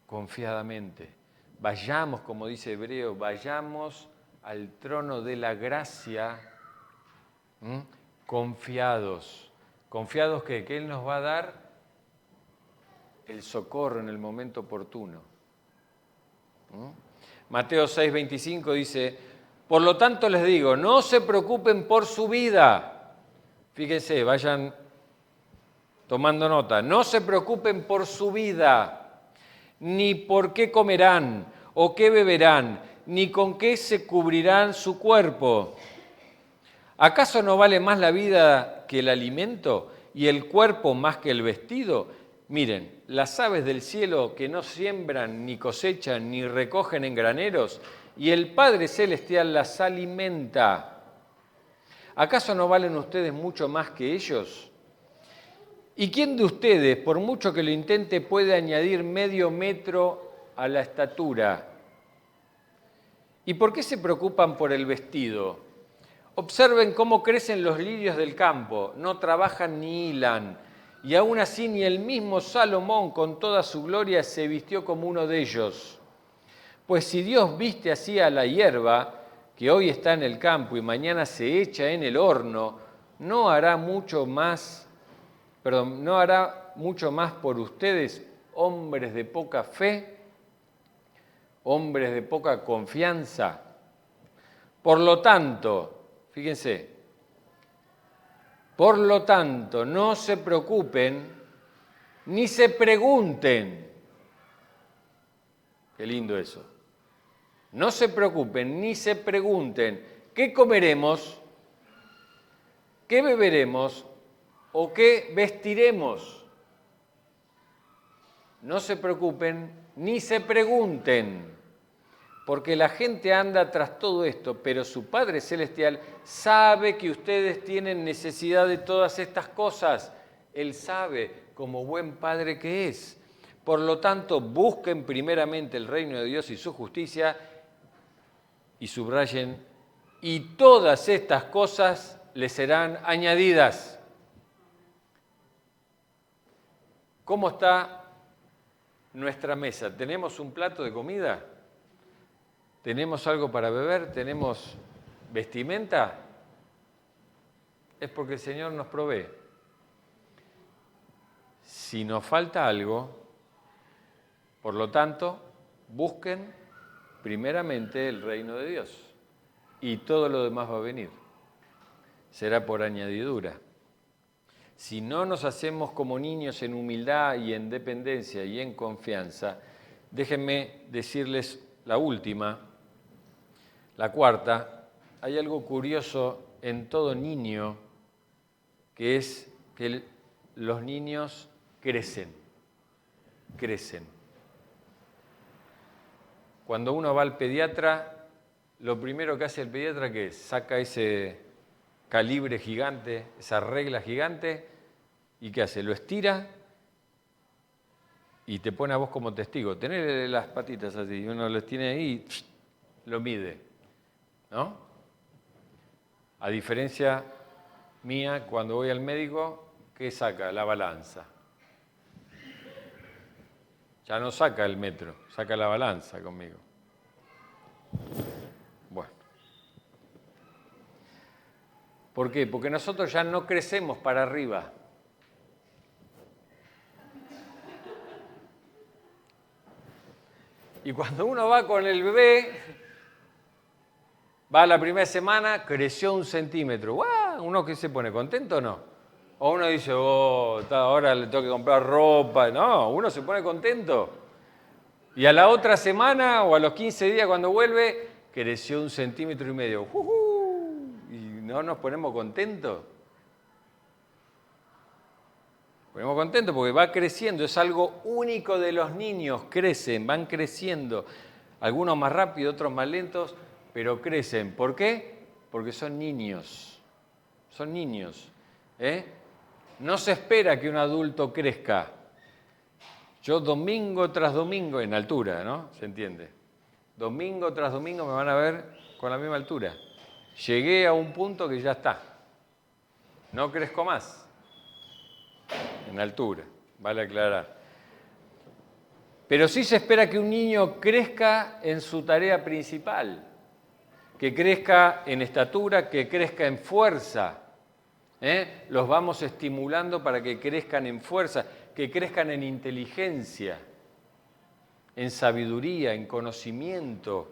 A: confiadamente. Vayamos, como dice Hebreo, vayamos al trono de la gracia confiados. ¿Confiados qué? Que Él nos va a dar el socorro en el momento oportuno. Mateo 6:25 dice, por lo tanto les digo, no se preocupen por su vida. Fíjense, vayan tomando nota. No se preocupen por su vida, ni por qué comerán o qué beberán, ni con qué se cubrirán su cuerpo. ¿Acaso no vale más la vida que el alimento y el cuerpo más que el vestido? Miren, las aves del cielo que no siembran, ni cosechan, ni recogen en graneros, y el Padre Celestial las alimenta. ¿Acaso no valen ustedes mucho más que ellos? ¿Y quién de ustedes, por mucho que lo intente, puede añadir medio metro a la estatura? ¿Y por qué se preocupan por el vestido? Observen cómo crecen los lirios del campo, no trabajan ni hilan, y aún así ni el mismo Salomón con toda su gloria se vistió como uno de ellos. Pues si Dios viste así a la hierba, que hoy está en el campo y mañana se echa en el horno, no hará mucho más por ustedes, hombres de poca fe, hombres de poca confianza. Por lo tanto, fíjense, por lo tanto, no se preocupen ni se pregunten. Qué lindo eso. No se preocupen ni se pregunten qué comeremos, qué beberemos o qué vestiremos. No se preocupen ni se pregunten, porque la gente anda tras todo esto, pero su Padre Celestial sabe que ustedes tienen necesidad de todas estas cosas. Él sabe, como buen Padre que es. Por lo tanto, busquen primeramente el reino de Dios y su justicia, y subrayen, y todas estas cosas les serán añadidas. ¿Cómo está nuestra mesa? ¿Tenemos un plato de comida? ¿Tenemos algo para beber? ¿Tenemos vestimenta? Es porque el Señor nos provee. Si nos falta algo, por lo tanto, busquen primeramente el reino de Dios y todo lo demás va a venir. Será por añadidura. Si no nos hacemos como niños en humildad y en dependencia y en confianza, déjenme decirles la última, la cuarta. Hay algo curioso en todo niño, que es que los niños crecen. Cuando uno va al pediatra, lo primero que hace el pediatra, ¿qué es? Saca ese calibre gigante, esa regla gigante, ¿y qué hace? Lo estira y te pone a vos como testigo. Tenés las patitas así, y uno los tiene ahí y lo mide, ¿no? A diferencia mía, cuando voy al médico, ¿qué saca? La balanza. Ya no saca el metro, saca la balanza conmigo. Bueno. ¿Por qué? Porque nosotros ya no crecemos para arriba. Y cuando uno va con el bebé, va la primera semana, creció 1 centímetro. ¡Guau! ¿Uno que se pone contento o no? O uno dice, ahora le tengo que comprar ropa. No, uno se pone contento. Y a la otra semana o a los 15 días cuando vuelve, creció 1,5 centímetros. Y no nos ponemos contentos. Ponemos contentos porque va creciendo, es algo único de los niños, crecen, van creciendo. Algunos más rápido, otros más lentos, pero crecen. ¿Por qué? Porque son niños. Son niños. No se espera que un adulto crezca. Yo domingo tras domingo, en altura, ¿no? ¿Se entiende? Domingo tras domingo me van a ver con la misma altura. Llegué a un punto que ya está. No crezco más. En altura, vale aclarar. Pero sí se espera que un niño crezca en su tarea principal, que crezca en estatura, que crezca en fuerza. Los vamos estimulando para que crezcan en fuerza, que crezcan en inteligencia, en sabiduría, en conocimiento,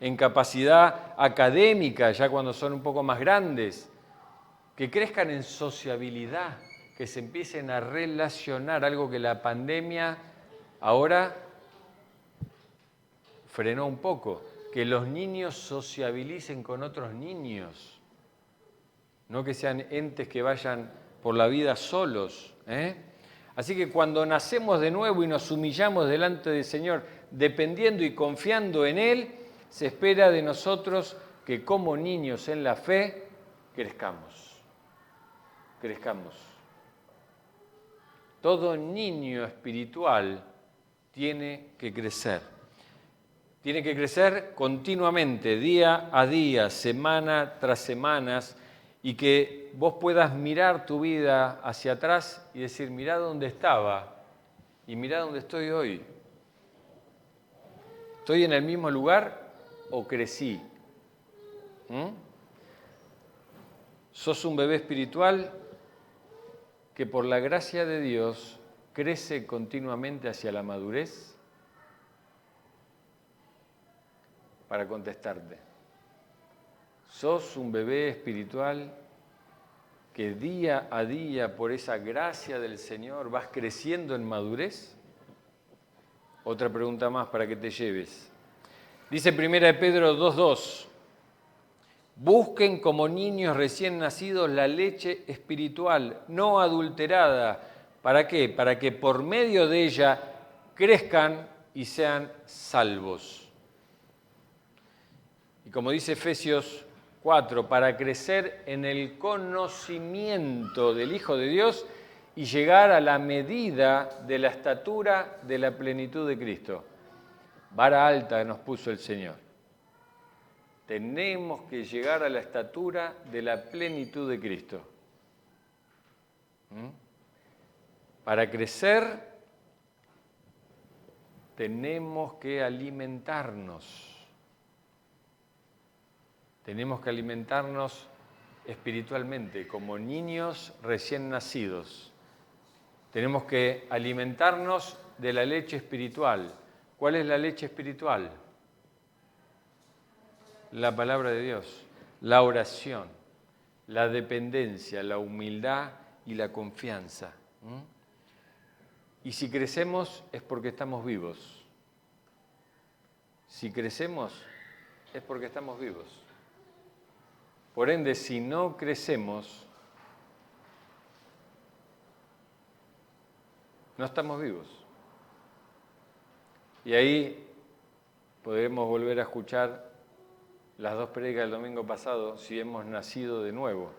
A: en capacidad académica, ya cuando son un poco más grandes, que crezcan en sociabilidad, que se empiecen a relacionar, algo que la pandemia ahora frenó un poco, que los niños sociabilicen con otros niños, no que sean entes que vayan por la vida solos. Así que cuando nacemos de nuevo y nos humillamos delante del Señor, dependiendo y confiando en Él, se espera de nosotros que como niños en la fe crezcamos. Todo niño espiritual tiene que crecer. Tiene que crecer continuamente, día a día, semana tras semana, y que vos puedas mirar tu vida hacia atrás y decir, mirá dónde estaba y mirá dónde estoy hoy. ¿Estoy en el mismo lugar o crecí? ¿Sos un bebé espiritual que por la gracia de Dios crece continuamente hacia la madurez? Para contestarte, ¿sos un bebé espiritual que día a día por esa gracia del Señor vas creciendo en madurez? Otra pregunta más para que te lleves. Dice 1 Pedro 2:2, busquen como niños recién nacidos la leche espiritual, no adulterada. ¿Para qué? Para que por medio de ella crezcan y sean salvos. Y como dice Efesios 4, para crecer en el conocimiento del Hijo de Dios y llegar a la medida de la estatura de la plenitud de Cristo. Vara alta nos puso el Señor. Tenemos que llegar a la estatura de la plenitud de Cristo. Para crecer tenemos que alimentarnos. Tenemos que alimentarnos espiritualmente, como niños recién nacidos. Tenemos que alimentarnos de la leche espiritual. ¿Cuál es la leche espiritual? La palabra de Dios, la oración, la dependencia, la humildad y la confianza. Y si crecemos es porque estamos vivos. Si crecemos es porque estamos vivos. Por ende, si no crecemos, no estamos vivos. Y ahí podremos volver a escuchar las dos prédicas del domingo pasado, si hemos nacido de nuevo,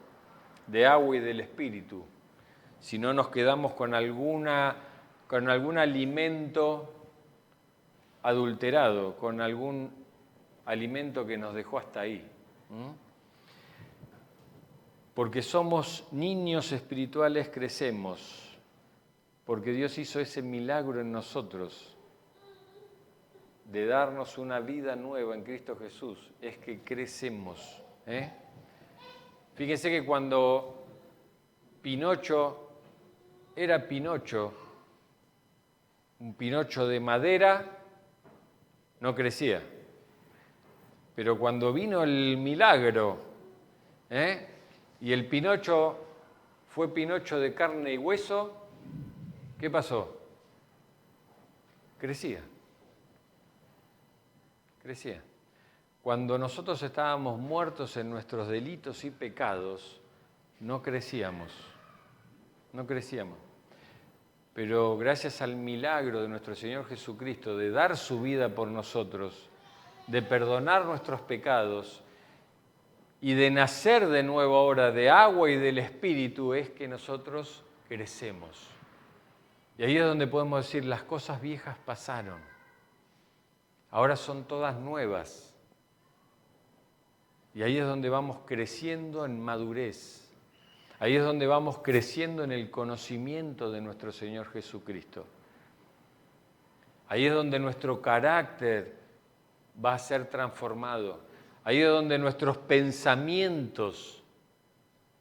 A: de agua y del Espíritu. Si no nos quedamos con algún alimento adulterado, con algún alimento que nos dejó hasta ahí. Porque somos niños espirituales, crecemos, porque Dios hizo ese milagro en nosotros de darnos una vida nueva en Cristo Jesús, es que crecemos. Fíjense que cuando Pinocho era Pinocho, un Pinocho de madera, no crecía. Pero cuando vino el milagro, y el Pinocho fue Pinocho de carne y hueso, ¿qué pasó? Crecía. Crecía. Cuando nosotros estábamos muertos en nuestros delitos y pecados, no crecíamos. No crecíamos. Pero gracias al milagro de nuestro Señor Jesucristo, de dar su vida por nosotros, de perdonar nuestros pecados, y de nacer de nuevo ahora de agua y del Espíritu, es que nosotros crecemos. Y ahí es donde podemos decir, las cosas viejas pasaron, ahora son todas nuevas. Y ahí es donde vamos creciendo en madurez. Ahí es donde vamos creciendo en el conocimiento de nuestro Señor Jesucristo. Ahí es donde nuestro carácter va a ser transformado. Ahí es donde nuestros pensamientos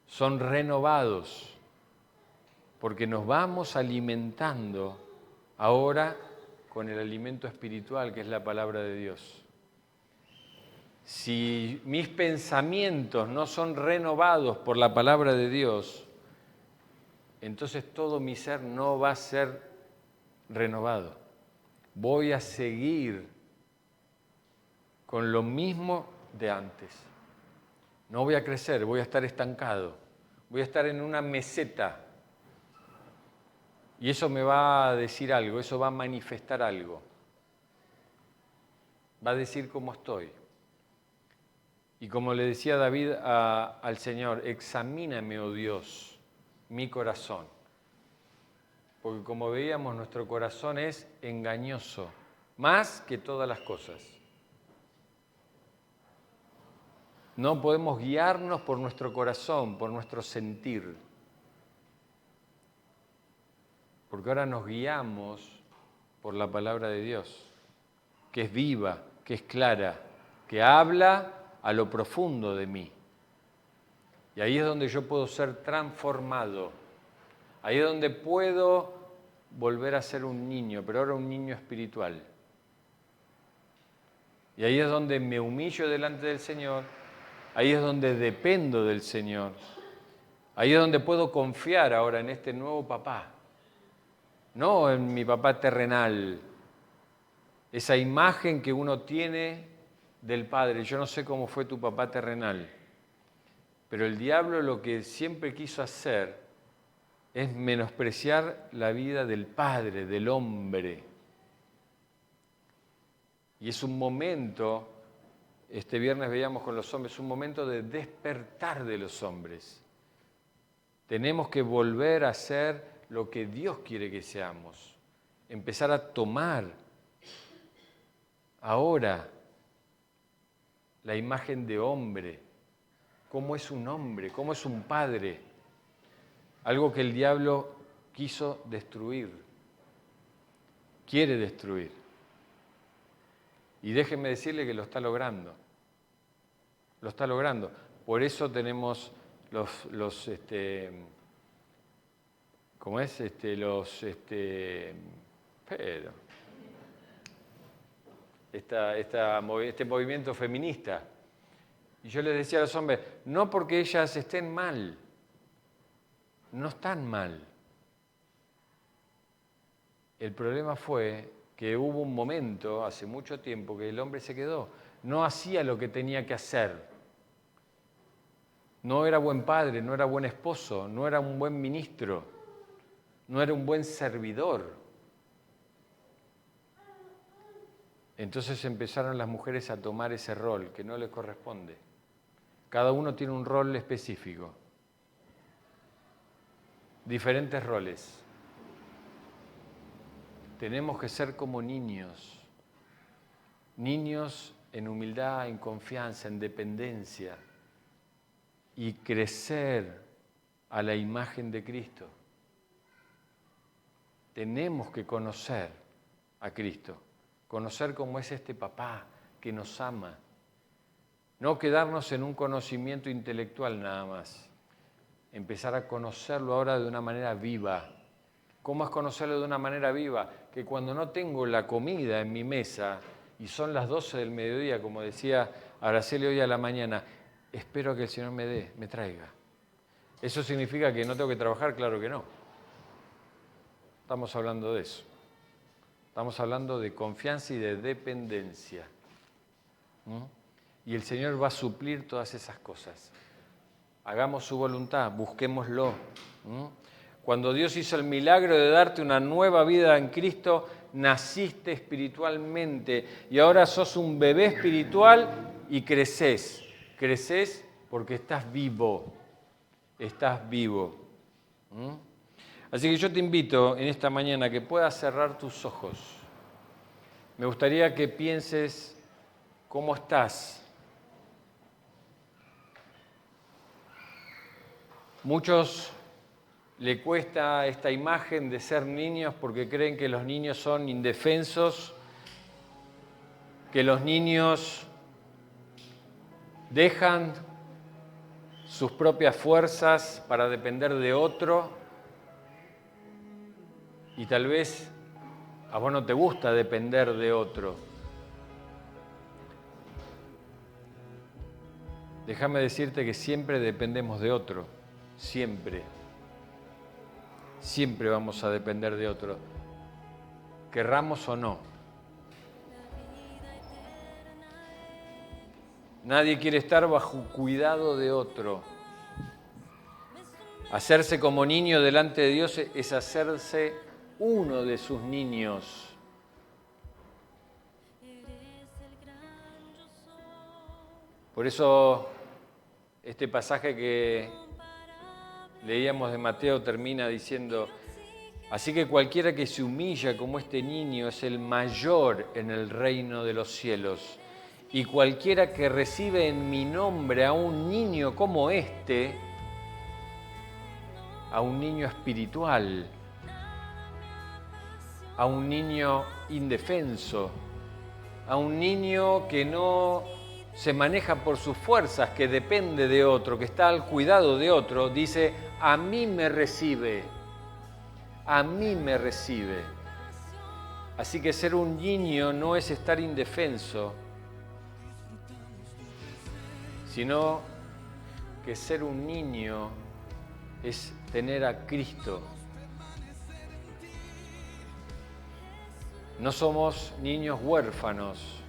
A: son renovados, porque nos vamos alimentando ahora con el alimento espiritual que es la palabra de Dios. Si mis pensamientos no son renovados por la palabra de Dios, entonces todo mi ser no va a ser renovado. Voy a seguir con lo mismo de antes. No voy a crecer, voy a estar estancado. Voy a estar en una meseta. Y eso me va a decir algo, eso va a manifestar algo. Va a decir cómo estoy. Y como le decía David al Señor, examíname, oh Dios, mi corazón. Porque como veíamos, nuestro corazón es engañoso, más que todas las cosas. No podemos guiarnos por nuestro corazón, por nuestro sentir. Porque ahora nos guiamos por la palabra de Dios, que es viva, que es clara, que habla a lo profundo de mí. Y ahí es donde yo puedo ser transformado. Ahí es donde puedo volver a ser un niño, pero ahora un niño espiritual. Y ahí es donde me humillo delante del Señor. Ahí es donde dependo del Señor. Ahí es donde puedo confiar ahora en este nuevo papá. No en mi papá terrenal. Esa imagen que uno tiene del Padre. Yo no sé cómo fue tu papá terrenal. Pero el diablo lo que siempre quiso hacer es menospreciar la vida del Padre, del hombre. Y es un momento, este viernes veíamos con los hombres, un momento de despertar de los hombres. Tenemos que volver a ser lo que Dios quiere que seamos. Empezar a tomar ahora la imagen de hombre. ¿Cómo es un hombre? ¿Cómo es un padre? Algo que el diablo quiso destruir. Quiere destruir. Y déjenme decirle que lo está logrando. Lo está logrando. Por eso tenemos este movimiento feminista. Y yo les decía a los hombres, no porque ellas estén mal, no están mal. El problema fue que hubo un momento, hace mucho tiempo, que el hombre se quedó. No hacía lo que tenía que hacer. No era buen padre, no era buen esposo, no era un buen ministro, no era un buen servidor. Entonces empezaron las mujeres a tomar ese rol que no les corresponde. Cada uno tiene un rol específico. Diferentes roles. Tenemos que ser como niños. Niños en humildad, en confianza, en dependencia. Y crecer a la imagen de Cristo. Tenemos que conocer a Cristo. Conocer cómo es este papá que nos ama. No quedarnos en un conocimiento intelectual nada más. Empezar a conocerlo ahora de una manera viva. ¿Cómo es conocerlo de una manera viva? Que cuando no tengo la comida en mi mesa y son las 12 del mediodía, como decía Araceli hoy a la mañana, espero que el Señor me traiga. ¿Eso significa que no tengo que trabajar? Claro que no. Estamos hablando de eso. Estamos hablando de confianza y de dependencia. Y el Señor va a suplir todas esas cosas. Hagamos su voluntad, busquémoslo. Cuando Dios hizo el milagro de darte una nueva vida en Cristo, naciste espiritualmente y ahora sos un bebé espiritual y creces. Creces porque estás vivo. Estás vivo. Así que yo te invito en esta mañana que puedas cerrar tus ojos. Me gustaría que pienses cómo estás. Muchos le cuesta esta imagen de ser niños porque creen que los niños son indefensos, que los niños dejan sus propias fuerzas para depender de otro y tal vez a vos no te gusta depender de otro. Déjame decirte que siempre dependemos de otro, siempre. Siempre vamos a depender de otro, querramos o no. Nadie quiere estar bajo cuidado de otro. Hacerse como niño delante de Dios es hacerse uno de sus niños. Por eso este pasaje que leíamos de Mateo termina diciendo, así que cualquiera que se humilla como este niño es el mayor en el reino de los cielos. Y cualquiera que recibe en mi nombre a un niño como este, a un niño espiritual, a un niño indefenso, a un niño que no se maneja por sus fuerzas, que depende de otro, que está al cuidado de otro, dice, a mí me recibe, a mí me recibe. Así que ser un niño no es estar indefenso, sino que ser un niño es tener a Cristo. No somos niños huérfanos,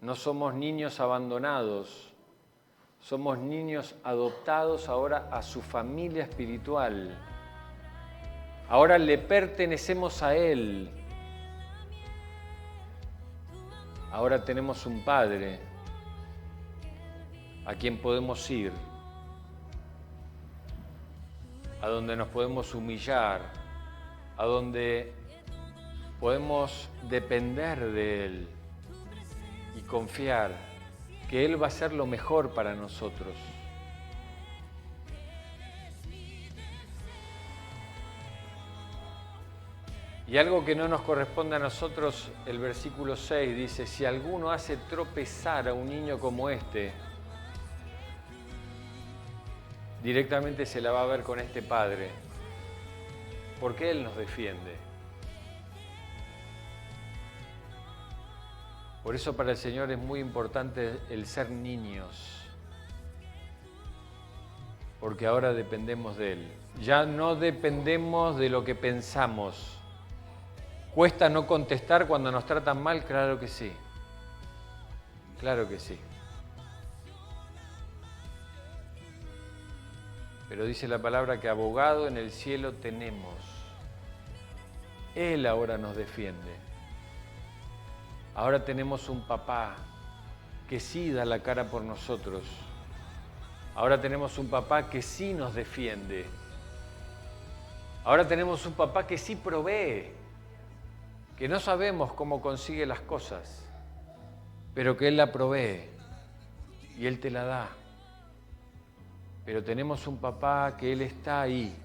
A: no somos niños abandonados, somos niños adoptados ahora a su familia espiritual. Ahora le pertenecemos a Él. Ahora tenemos un Padre a quien podemos ir, a donde nos podemos humillar, a donde podemos depender de Él y confiar que Él va a hacer lo mejor para nosotros. Y algo que no nos corresponde a nosotros, el versículo 6 dice, si alguno hace tropezar a un niño como este, directamente se la va a ver con este Padre, porque Él nos defiende. Por eso para el Señor es muy importante el ser niños, porque ahora dependemos de Él. Ya no dependemos de lo que pensamos. ¿Cuesta no contestar cuando nos tratan mal? Claro que sí. Claro que sí. Pero dice la palabra que abogado en el cielo tenemos. Él ahora nos defiende. Ahora tenemos un papá que sí da la cara por nosotros. Ahora tenemos un papá que sí nos defiende. Ahora tenemos un papá que sí provee, que no sabemos cómo consigue las cosas, pero que Él la provee y Él te la da. Pero tenemos un papá que Él está ahí,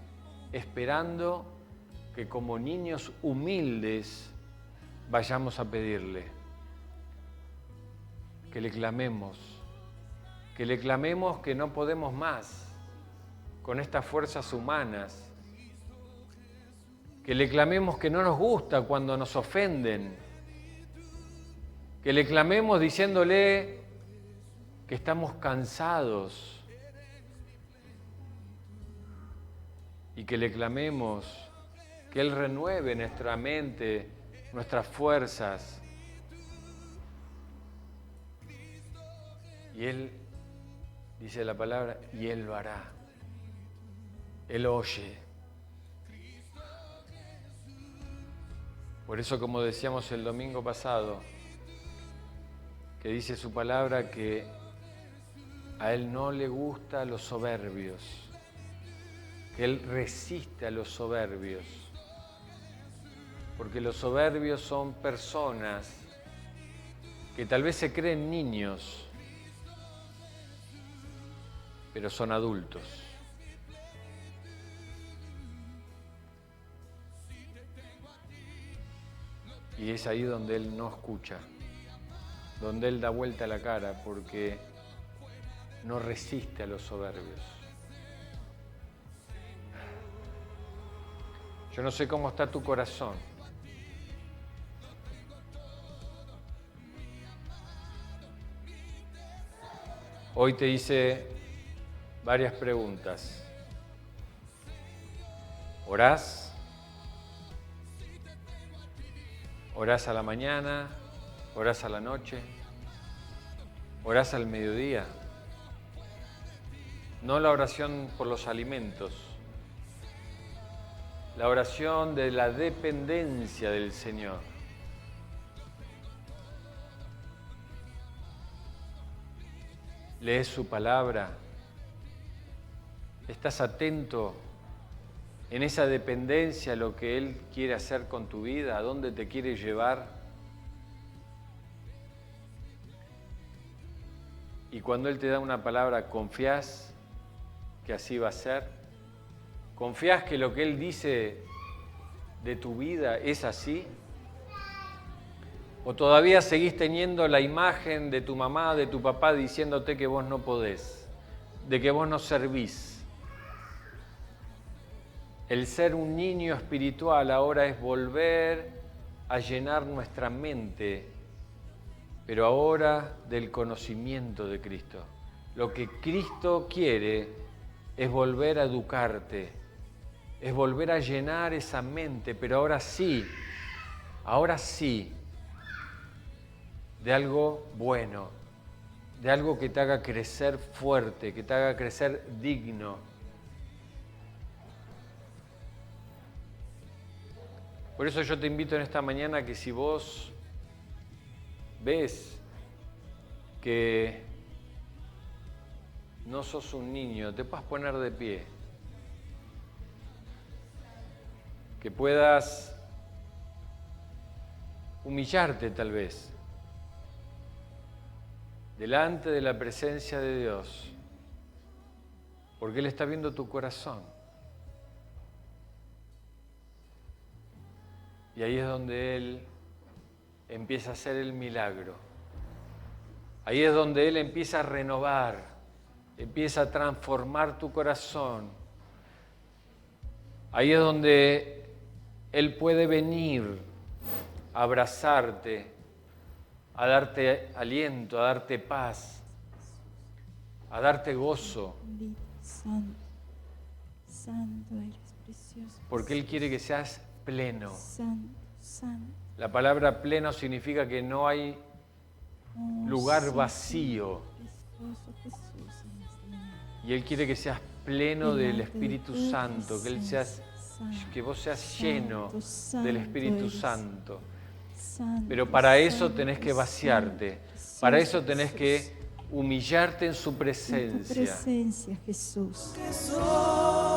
A: esperando que como niños humildes vayamos a pedirle. Que le clamemos que no podemos más con estas fuerzas humanas, que le clamemos que no nos gusta cuando nos ofenden, que le clamemos diciéndole que estamos cansados y que le clamemos que Él renueve nuestra mente, nuestras fuerzas. Y Él, dice la palabra, y Él lo hará. Él oye. Por eso, como decíamos el domingo pasado, que dice su palabra que a Él no le gustan los soberbios, que Él resiste a los soberbios, porque los soberbios son personas que tal vez se creen niños, pero son adultos. Y es ahí donde Él no escucha, donde Él da vuelta la cara, porque no resiste a los soberbios. Yo no sé cómo está tu corazón. Hoy te hice varias preguntas. ¿Orás? ¿Orás a la mañana? ¿Orás a la noche? ¿Orás al mediodía? No la oración por los alimentos, la oración de la dependencia del Señor. ¿Lees su palabra? ¿Estás atento en esa dependencia a lo que Él quiere hacer con tu vida? ¿A dónde te quiere llevar? Y cuando Él te da una palabra, ¿confías que así va a ser? ¿Confías que lo que Él dice de tu vida es así? ¿O todavía seguís teniendo la imagen de tu mamá, de tu papá, diciéndote que vos no podés, de que vos no servís? El ser un niño espiritual ahora es volver a llenar nuestra mente, pero ahora del conocimiento de Cristo. Lo que Cristo quiere es volver a educarte, es volver a llenar esa mente, pero ahora sí, de algo bueno, de algo que te haga crecer fuerte, que te haga crecer digno. Por eso yo te invito en esta mañana que si vos ves que no sos un niño, te puedas poner de pie, que puedas humillarte tal vez delante de la presencia de Dios, porque Él está viendo tu corazón. Y ahí es donde Él empieza a hacer el milagro. Ahí es donde Él empieza a renovar, empieza a transformar tu corazón. Ahí es donde Él puede venir a abrazarte, a darte aliento, a darte paz, a darte gozo.
B: Santo, santo eres precioso.
A: Porque Él quiere que seas pleno.
B: Santo, santo.
A: La palabra pleno significa que no hay lugar
B: sí,
A: vacío.
B: precioso Jesús en esta mañana.
A: Y Él quiere que seas pleno del
B: Delante de
A: Espíritu
B: tu
A: Santo,
B: presencia,
A: que vos seas
B: santo,
A: lleno
B: santo
A: del Espíritu
B: eres.
A: Santo.
B: Santo,
A: Pero para eso
B: santo,
A: tenés que vaciarte,
B: santo,
A: para
B: precioso
A: eso tenés que humillarte en su
B: en tu
A: presencia.
B: presencia, Jesús.
C: Que soy